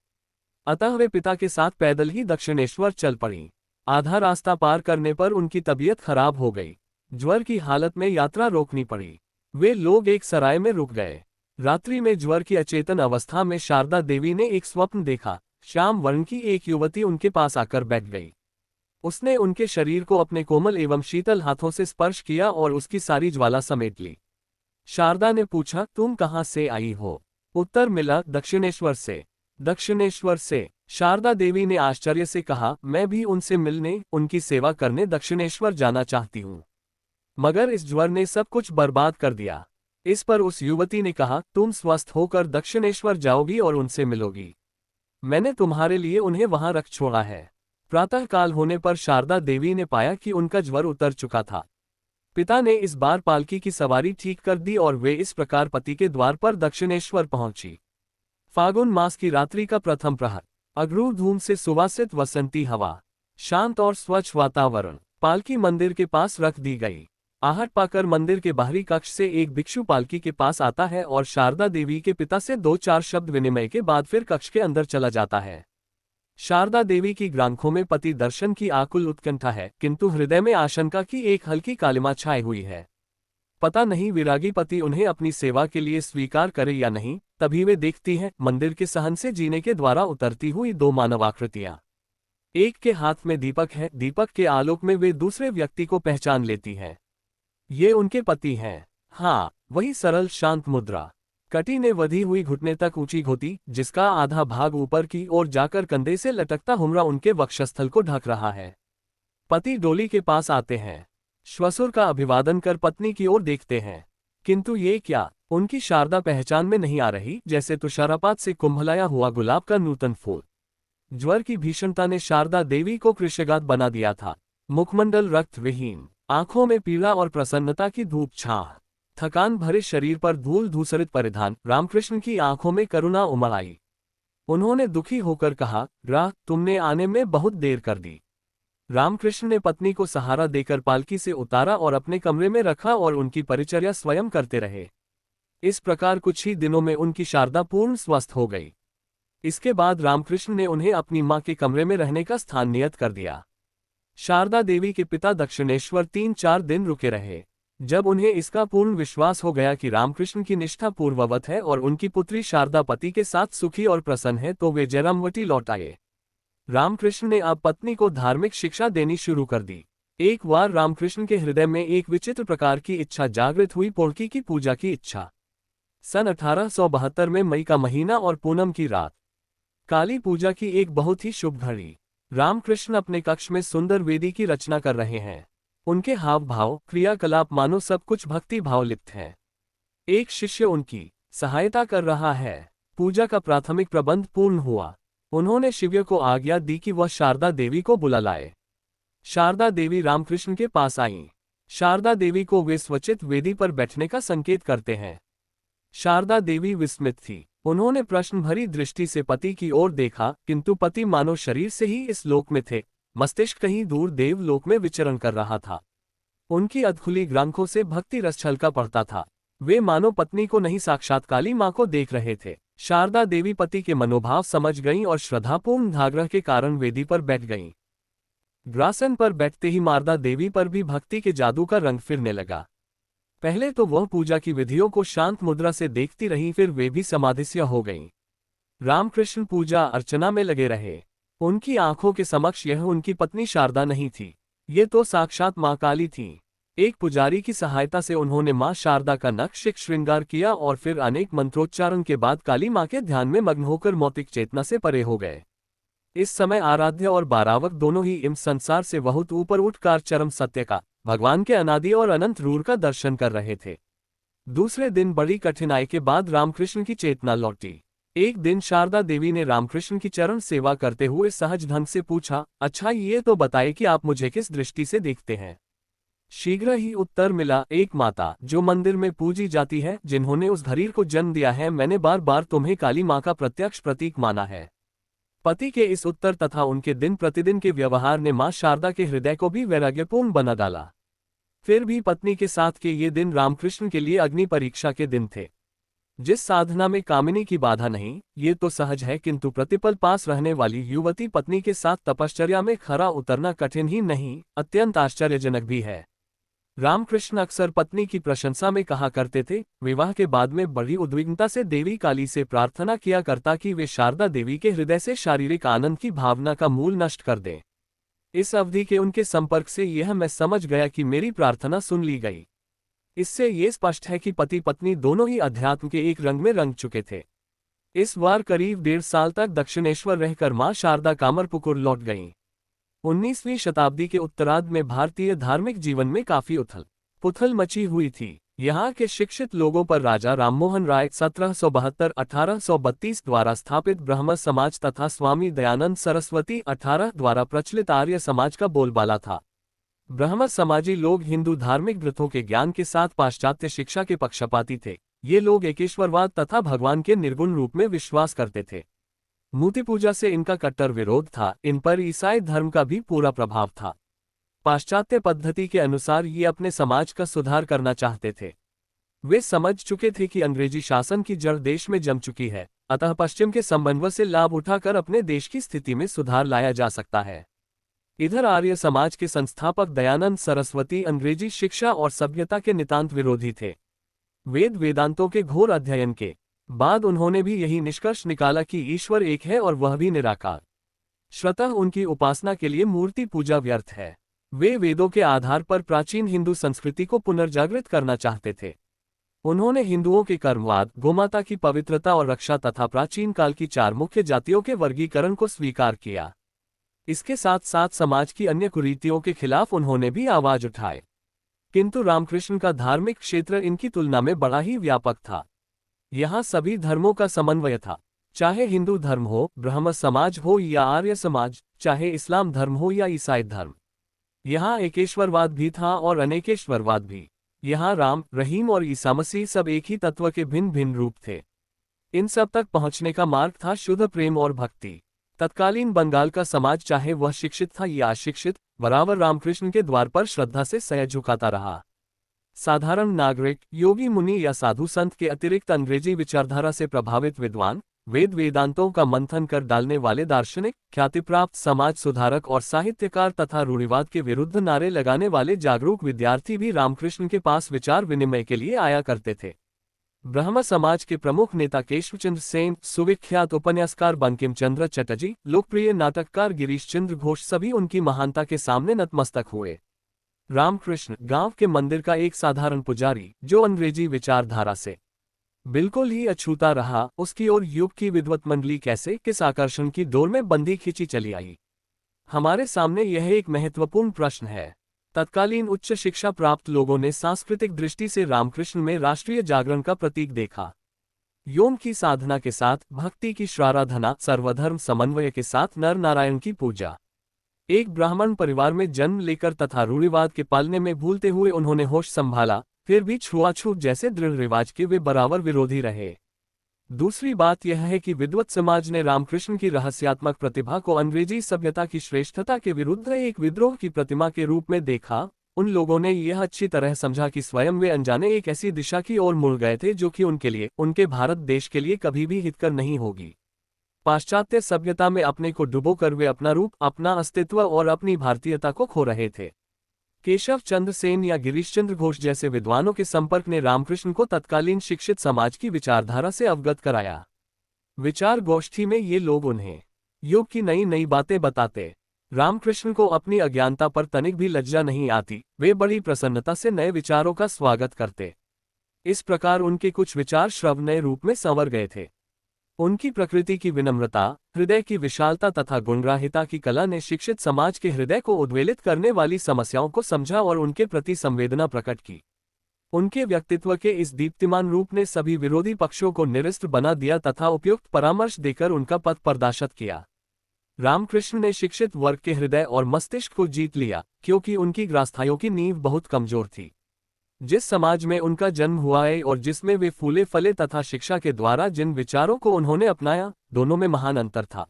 अतः वे पिता के साथ पैदल ही दक्षिणेश्वर चल पड़ी। आधा रास्ता पार करने पर उनकी तबीयत खराब हो गई। ज्वर की हालत में यात्रा रोकनी पड़ी। वे लोग एक सराय में रुक गए। रात्रि में ज्वर की अचेतन अवस्था में शारदा देवी ने एक स्वप्न देखा। श्याम वर्ण की एक युवती उनके पास आकर बैठ गई। उसने उनके शरीर को अपने कोमल एवं शीतल हाथों से स्पर्श किया और उसकी सारी ज्वाला समेट ली। शारदा ने पूछा, तुम कहाँ से आई हो? उत्तर मिला, दक्षिणेश्वर से। दक्षिणेश्वर से? शारदा देवी ने आश्चर्य से कहा, मैं भी उनसे मिलने, उनकी सेवा करने दक्षिणेश्वर जाना चाहती हूँ, मगर इस ज्वर ने सब कुछ बर्बाद कर दिया। इस पर उस युवती ने कहा, तुम स्वस्थ होकर दक्षिणेश्वर जाओगी और उनसे मिलोगी। मैंने तुम्हारे लिए उन्हें वहां रख छोड़ा है। प्रातःकाल होने पर शारदा देवी ने पाया कि उनका ज्वर उतर चुका था। पिता ने इस बार पालकी की सवारी ठीक कर दी और वे इस प्रकार पति के द्वार पर दक्षिणेश्वर पहुंची। फागुन मास की रात्रि का प्रथम प्रहर। अगरू धूम से सुवासित वसंती हवा, शांत और स्वच्छ वातावरण। पालकी मंदिर के पास रख दी गई। आहट पाकर मंदिर के बाहरी कक्ष से एक भिक्षु पालकी के पास आता है और शारदा देवी के पिता से 2-4 शब्द विनिमय के बाद फिर कक्ष के अंदर चला जाता है। शारदा देवी की आंखों में पति दर्शन की आकुल उत्कंठा है, किंतु हृदय में आशंका की एक हल्की कालिमा छाई हुई है। पता नहीं विरागी पति उन्हें अपनी सेवा के लिए स्वीकार करे या नहीं। तभी वे देखती हैं, मंदिर के सहन से जीने के द्वारा उतरती हुई 2 मानवाकृतियां। एक के हाथ में दीपक है। दीपक के आलोक में वे दूसरे व्यक्ति को पहचान लेती हैं। ये उनके पति हैं। हाँ, वही सरल शांत मुद्रा, कटी ने वधी हुई घुटने तक ऊंची धोती, जिसका आधा भाग ऊपर की ओर जाकर कंधे से लटकता हुमरा उनके वक्षस्थल को ढक रहा है। पति डोली के पास आते हैं। श्वशुर का अभिवादन कर पत्नी की ओर देखते हैं, किंतु ये क्या, उनकी शारदा पहचान में नहीं आ रही, जैसे तुषारपात से कुंभलाया हुआ गुलाब का नूतन फूल। ज्वर की भीषणता ने शारदा देवी को कृशगात बना दिया था। मुखमंडल रक्त विहीन, आंखों में पीड़ा और प्रसन्नता की धूप छाह, थकान भरे शरीर पर धूल धूसरित परिधान। रामकृष्ण की आंखों में करुणा उमड़ आई। उन्होंने दुखी होकर कहा, राह, तुमने आने में बहुत देर कर दी। रामकृष्ण ने पत्नी को सहारा देकर पालकी से उतारा और अपने कमरे में रखा और उनकी परिचर्या स्वयं करते रहे। इस प्रकार कुछ ही दिनों में उनकी शारदा पूर्ण स्वस्थ हो गई। इसके बाद रामकृष्ण ने उन्हें अपनी मां के कमरे में रहने का स्थान नियत कर दिया। शारदा देवी के पिता दक्षिणेश्वर 3-4 दिन रुके रहे। जब उन्हें इसका पूर्ण विश्वास हो गया कि रामकृष्ण की निष्ठा पूर्ववत है और उनकी पुत्री शारदा पति के साथ सुखी और प्रसन्न है, तो वे जयरामवटी लौट आए। रामकृष्ण ने अब पत्नी को धार्मिक शिक्षा देनी शुरू कर दी। एक बार रामकृष्ण के हृदय में एक विचित्र प्रकार की इच्छा जागृत हुई, पोड़की की पूजा की इच्छा। सन 1872 में मई का महीना और पूनम की रात, काली पूजा की एक बहुत ही शुभ घड़ी। रामकृष्ण अपने कक्ष में सुंदर वेदी की रचना कर रहे हैं। उनके हाव भाव, क्रियाकलाप मानो सब कुछ भक्ति भाव लिप्त है। एक शिष्य उनकी सहायता कर रहा है। पूजा का प्राथमिक प्रबंध पूर्ण हुआ। उन्होंने शिव्य को आज्ञा दी कि वह शारदा देवी को बुला लाए। शारदा देवी रामकृष्ण के पास आईं। शारदा देवी को वे स्वचित वेदी पर बैठने का संकेत करते हैं। शारदा देवी विस्मित थी। उन्होंने प्रश्न भरी दृष्टि से पति की ओर देखा, किंतु पति मानो शरीर से ही इस लोक में थे, मस्तिष्क कहीं दूर देवलोक में विचरण कर रहा था। उनकी अधखुली आंखों से भक्ति रस छलका पड़ता था। वे मानो पत्नी को नहीं, साक्षात काली मां को देख रहे थे। शारदा देवी पति के मनोभाव समझ गईं और श्रद्धापूर्ण आग्रह के कारण वेदी पर बैठ गईं। ग्रासन पर बैठते ही मारदा देवी पर भी भक्ति के जादू का रंग फिरने लगा। पहले तो वह पूजा की विधियों को शांत मुद्रा से देखती रहीं, फिर वे भी समाधिस्थ हो गईं। रामकृष्ण पूजा अर्चना में लगे रहे। उनकी आंखों के समक्ष यह उनकी पत्नी शारदा नहीं थी, ये तो साक्षात मां काली थी। एक पुजारी की सहायता से उन्होंने मां शारदा का नक्शिक श्रृंगार किया और फिर अनेक मंत्रोच्चारण के बाद काली मां के ध्यान में मग्न होकर मौतिक चेतना से परे हो गए। इस समय आराध्य और बारावक दोनों ही इस संसार से बहुत ऊपर उठकर चरम सत्य का, भगवान के अनादि और अनंत रूप का दर्शन कर रहे थे। दूसरे दिन बड़ी कठिनाई के बाद रामकृष्ण की चेतना लौटी। एक दिन शारदा देवी ने रामकृष्ण की चरण सेवा करते हुए सहज ढंग से पूछा, अच्छा ये तो बताइए कि आप मुझे किस दृष्टि से देखते हैं? शीघ्र ही उत्तर मिला, एक माता जो मंदिर में पूजी जाती है, जिन्होंने उस धरीर को जन्म दिया है, मैंने बार बार तुम्हें काली माँ का प्रत्यक्ष प्रतीक माना है। पति के इस उत्तर तथा उनके दिन प्रतिदिन के व्यवहार ने मां शारदा के हृदय को भी वैराग्यपूर्ण बना डाला। फिर भी पत्नी के साथ के ये दिन रामकृष्ण के लिए अग्नि परीक्षा के दिन थे। जिस साधना में कामिनी की बाधा नहीं, ये तो सहज है, किंतु प्रतिपल पास रहने वाली युवती पत्नी के साथ तपश्चर्या में खरा उतरना कठिन ही नहीं, अत्यंत आश्चर्यजनक भी है। रामकृष्ण अक्सर पत्नी की प्रशंसा में कहा करते थे, विवाह के बाद में बड़ी उद्विग्नता से देवी काली से प्रार्थना किया करता कि वे शारदा देवी के हृदय से शारीरिक आनंद की भावना का मूल नष्ट कर दें। इस अवधि के उनके संपर्क से यह मैं समझ गया कि मेरी प्रार्थना सुन ली गई। इससे ये स्पष्ट है कि पति पत्नी दोनों ही अध्यात्म के एक रंग में रंग चुके थे। इस बार करीब 1.5 साल तक दक्षिणेश्वर रहकर मां शारदा कामरपुकुर लौट गईं। 19वीं शताब्दी के उत्तरार्ध में भारतीय धार्मिक जीवन में काफी उथल पुथल मची हुई थी। यहाँ के शिक्षित लोगों पर राजा राममोहन राय 1772-1832 द्वारा स्थापित ब्रह्म समाज तथा स्वामी दयानंद सरस्वती 18 द्वारा प्रचलित आर्य समाज का बोलबाला था। ब्रह्म समाजी लोग हिंदू धार्मिक ग्रंथों के ज्ञान के साथ पाश्चात्य शिक्षा के पक्षपाती थे। ये लोग एकेश्वरवाद तथा भगवान के निर्गुण रूप में विश्वास करते थे। मूर्ति पूजा से इनका कट्टर विरोध था। इन पर ईसाई धर्म का भी पूरा प्रभाव था। पाश्चात्य पद्धति के अनुसार ये अपने समाज का सुधार करना चाहते थे। वे समझ चुके थे कि अंग्रेजी शासन की जड़ देश में जम चुकी है, अतः पश्चिम के समन्वय से लाभ उठाकर अपने देश की स्थिति में सुधार लाया जा सकता है। इधर आर्य समाज के संस्थापक दयानंद सरस्वती अंग्रेजी शिक्षा और सभ्यता के नितांत विरोधी थे। वेद वेदांतों के घोर अध्ययन के बाद उन्होंने भी यही निष्कर्ष निकाला कि ईश्वर एक है और वह भी निराकार। श्रतः उनकी उपासना के लिए मूर्ति पूजा व्यर्थ है। वे वेदों के आधार पर प्राचीन हिंदू संस्कृति को पुनर्जागृत करना चाहते थे। उन्होंने हिंदुओं के कर्मवाद, गोमाता की पवित्रता और रक्षा तथा प्राचीन काल की 4 मुख्य जातियों के वर्गीकरण को स्वीकार किया। इसके साथ साथ समाज की अन्य कुरीतियों के खिलाफ उन्होंने भी आवाज उठाए। किंतु रामकृष्ण का धार्मिक क्षेत्र इनकी तुलना में बड़ा ही व्यापक था। यहाँ सभी धर्मों का समन्वय था, चाहे हिंदू धर्म हो, ब्रह्म समाज हो या आर्य समाज, चाहे इस्लाम धर्म हो या ईसाई धर्म। यहाँ एकेश्वरवाद भी था और अनेकेश्वरवाद भी। यहाँ राम, रहीम और ईसा मसीह सब एक ही तत्व के भिन्न भिन्न रूप थे। इन सब तक पहुँचने का मार्ग था शुद्ध प्रेम और भक्ति। तत्कालीन बंगाल का समाज, चाहे वह शिक्षित था या अशिक्षित, बराबर रामकृष्ण के द्वार पर श्रद्धा से सर झुकाता रहा। साधारण नागरिक, योगी मुनि या साधु संत के अतिरिक्त अंग्रेजी विचारधारा से प्रभावित विद्वान, वेद वेदांतों का मंथन कर डालने वाले दार्शनिक, ख्यातिप्राप्त समाज सुधारक और साहित्यकार तथा रूढ़िवाद के विरुद्ध नारे लगाने वाले जागरूक विद्यार्थी भी रामकृष्ण के पास विचार विनिमय के लिए आया करते थे। ब्रह्म समाज के प्रमुख नेता केशवचंद्र सेन, सुविख्यात उपन्यासकार बंकिम चंद्र चटर्जी, लोकप्रिय नाटककार गिरीश चंद्र घोष सभी उनकी महानता के सामने नतमस्तक हुए। रामकृष्ण गांव के मंदिर का एक साधारण पुजारी, जो अंग्रेजी विचारधारा से बिल्कुल ही अछूता रहा, उसकी ओर युग की विद्वत मंडली कैसे किस आकर्षण की डोर में बंधी खींची चली आई। हमारे सामने यह एक महत्वपूर्ण प्रश्न है। तत्कालीन उच्च शिक्षा प्राप्त लोगों ने सांस्कृतिक दृष्टि से रामकृष्ण में राष्ट्रीय जागरण का प्रतीक देखा। योग की साधना के साथ भक्ति की श्राराधना, सर्वधर्म समन्वय के साथ नर नारायण की पूजा। एक ब्राह्मण परिवार में जन्म लेकर तथा रूढ़िवाद के पालने में भूलते हुए उन्होंने होश संभाला, फिर भी छुआछूत जैसे दृढ़ रिवाज के वे बराबर विरोधी रहे। दूसरी बात यह है कि विद्वत समाज ने रामकृष्ण की रहस्यात्मक प्रतिभा को अंग्रेजी सभ्यता की श्रेष्ठता के विरुद्ध एक विद्रोह की प्रतिमा के रूप में देखा। उन लोगों ने यह अच्छी तरह समझा कि स्वयं वे अनजाने एक ऐसी दिशा की ओर मुड़ गए थे जो कि उनके लिए, उनके भारत देश के लिए कभी भी हितकर नहीं होगी। पाश्चात्य सभ्यता में अपने को डुबोकर वे अपना रूप, अपना अस्तित्व और अपनी भारतीयता को खो रहे थे। केशव चंद्र सेन या गिरीश चंद्र घोष जैसे विद्वानों के संपर्क ने रामकृष्ण को तत्कालीन शिक्षित समाज की विचारधारा से अवगत कराया। विचार गोष्ठी में ये लोग उन्हें युग की नई नई बातें बताते। रामकृष्ण को अपनी अज्ञानता पर तनिक भी लज्जा नहीं आती। वे बड़ी प्रसन्नता से नए विचारों का स्वागत करते। इस प्रकार उनके कुछ विचार श्रवणीय रूप में संवर गए थे। उनकी प्रकृति की विनम्रता, हृदय की विशालता तथा गुणग्राहिता की कला ने शिक्षित समाज के हृदय को उद्वेलित करने वाली समस्याओं को समझा और उनके प्रति संवेदना प्रकट की। उनके व्यक्तित्व के इस दीप्तिमान रूप ने सभी विरोधी पक्षों को निरस्त बना दिया तथा उपयुक्त परामर्श देकर उनका पथ प्रदर्शित किया। रामकृष्ण ने शिक्षित वर्ग के हृदय और मस्तिष्क को जीत लिया, क्योंकि उनकी ग्रास्थाइयों की नींव बहुत कमजोर थी। जिस समाज में उनका जन्म हुआ है और जिसमें वे फूले फले तथा शिक्षा के द्वारा जिन विचारों को उन्होंने अपनाया, दोनों में महान अंतर था।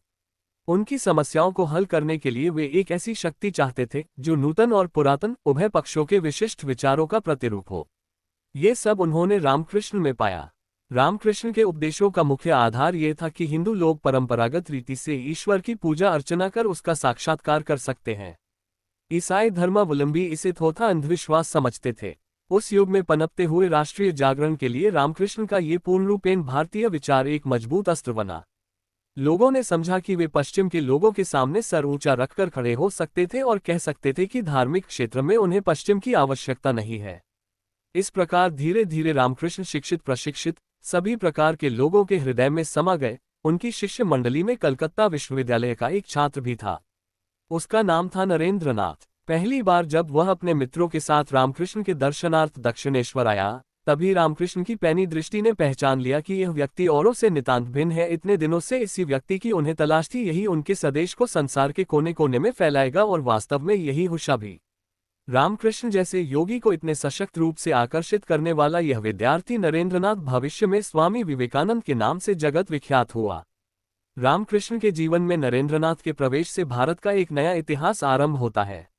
उनकी समस्याओं को हल करने के लिए वे एक ऐसी शक्ति चाहते थे जो नूतन और पुरातन उभय पक्षों के विशिष्ट विचारों का प्रतिरूप हो। ये सब उन्होंने रामकृष्ण में पाया। रामकृष्ण के उपदेशों का मुख्य आधार ये था कि हिंदू लोग परंपरागत रीति से ईश्वर की पूजा अर्चना कर उसका साक्षात्कार कर सकते हैं। ईसाई धर्मावलंबी इसे थोथा अंधविश्वास समझते थे। उस युग में पनपते हुए राष्ट्रीय जागरण के लिए रामकृष्ण का ये पूर्णरूपेण भारतीय विचार एक मजबूत अस्त्र बना। लोगों ने समझा कि वे पश्चिम के लोगों के सामने सर ऊंचा रखकर खड़े हो सकते थे और कह सकते थे कि धार्मिक क्षेत्र में उन्हें पश्चिम की आवश्यकता नहीं है। इस प्रकार धीरे धीरे रामकृष्ण शिक्षित प्रशिक्षित सभी प्रकार के लोगों के हृदय में समा गए। उनकी शिष्य मंडली में कलकत्ता विश्वविद्यालय का एक छात्र भी था। उसका नाम था नरेंद्रनाथ। पहली बार जब वह अपने मित्रों के साथ रामकृष्ण के दर्शनार्थ दक्षिणेश्वर आया, तभी रामकृष्ण की पैनी दृष्टि ने पहचान लिया कि यह व्यक्ति औरों से नितांत भिन्न है। इतने दिनों से इसी व्यक्ति की उन्हें तलाश थी, यही उनके स्वदेश को संसार के कोने कोने में फैलाएगा, और वास्तव में यही हुआ भी। रामकृष्ण जैसे योगी को इतने सशक्त रूप से आकर्षित करने वाला यह विद्यार्थी नरेंद्रनाथ भविष्य में स्वामी विवेकानंद के नाम से जगत विख्यात हुआ। रामकृष्ण के जीवन में नरेंद्रनाथ के प्रवेश से भारत का एक नया इतिहास आरंभ होता है।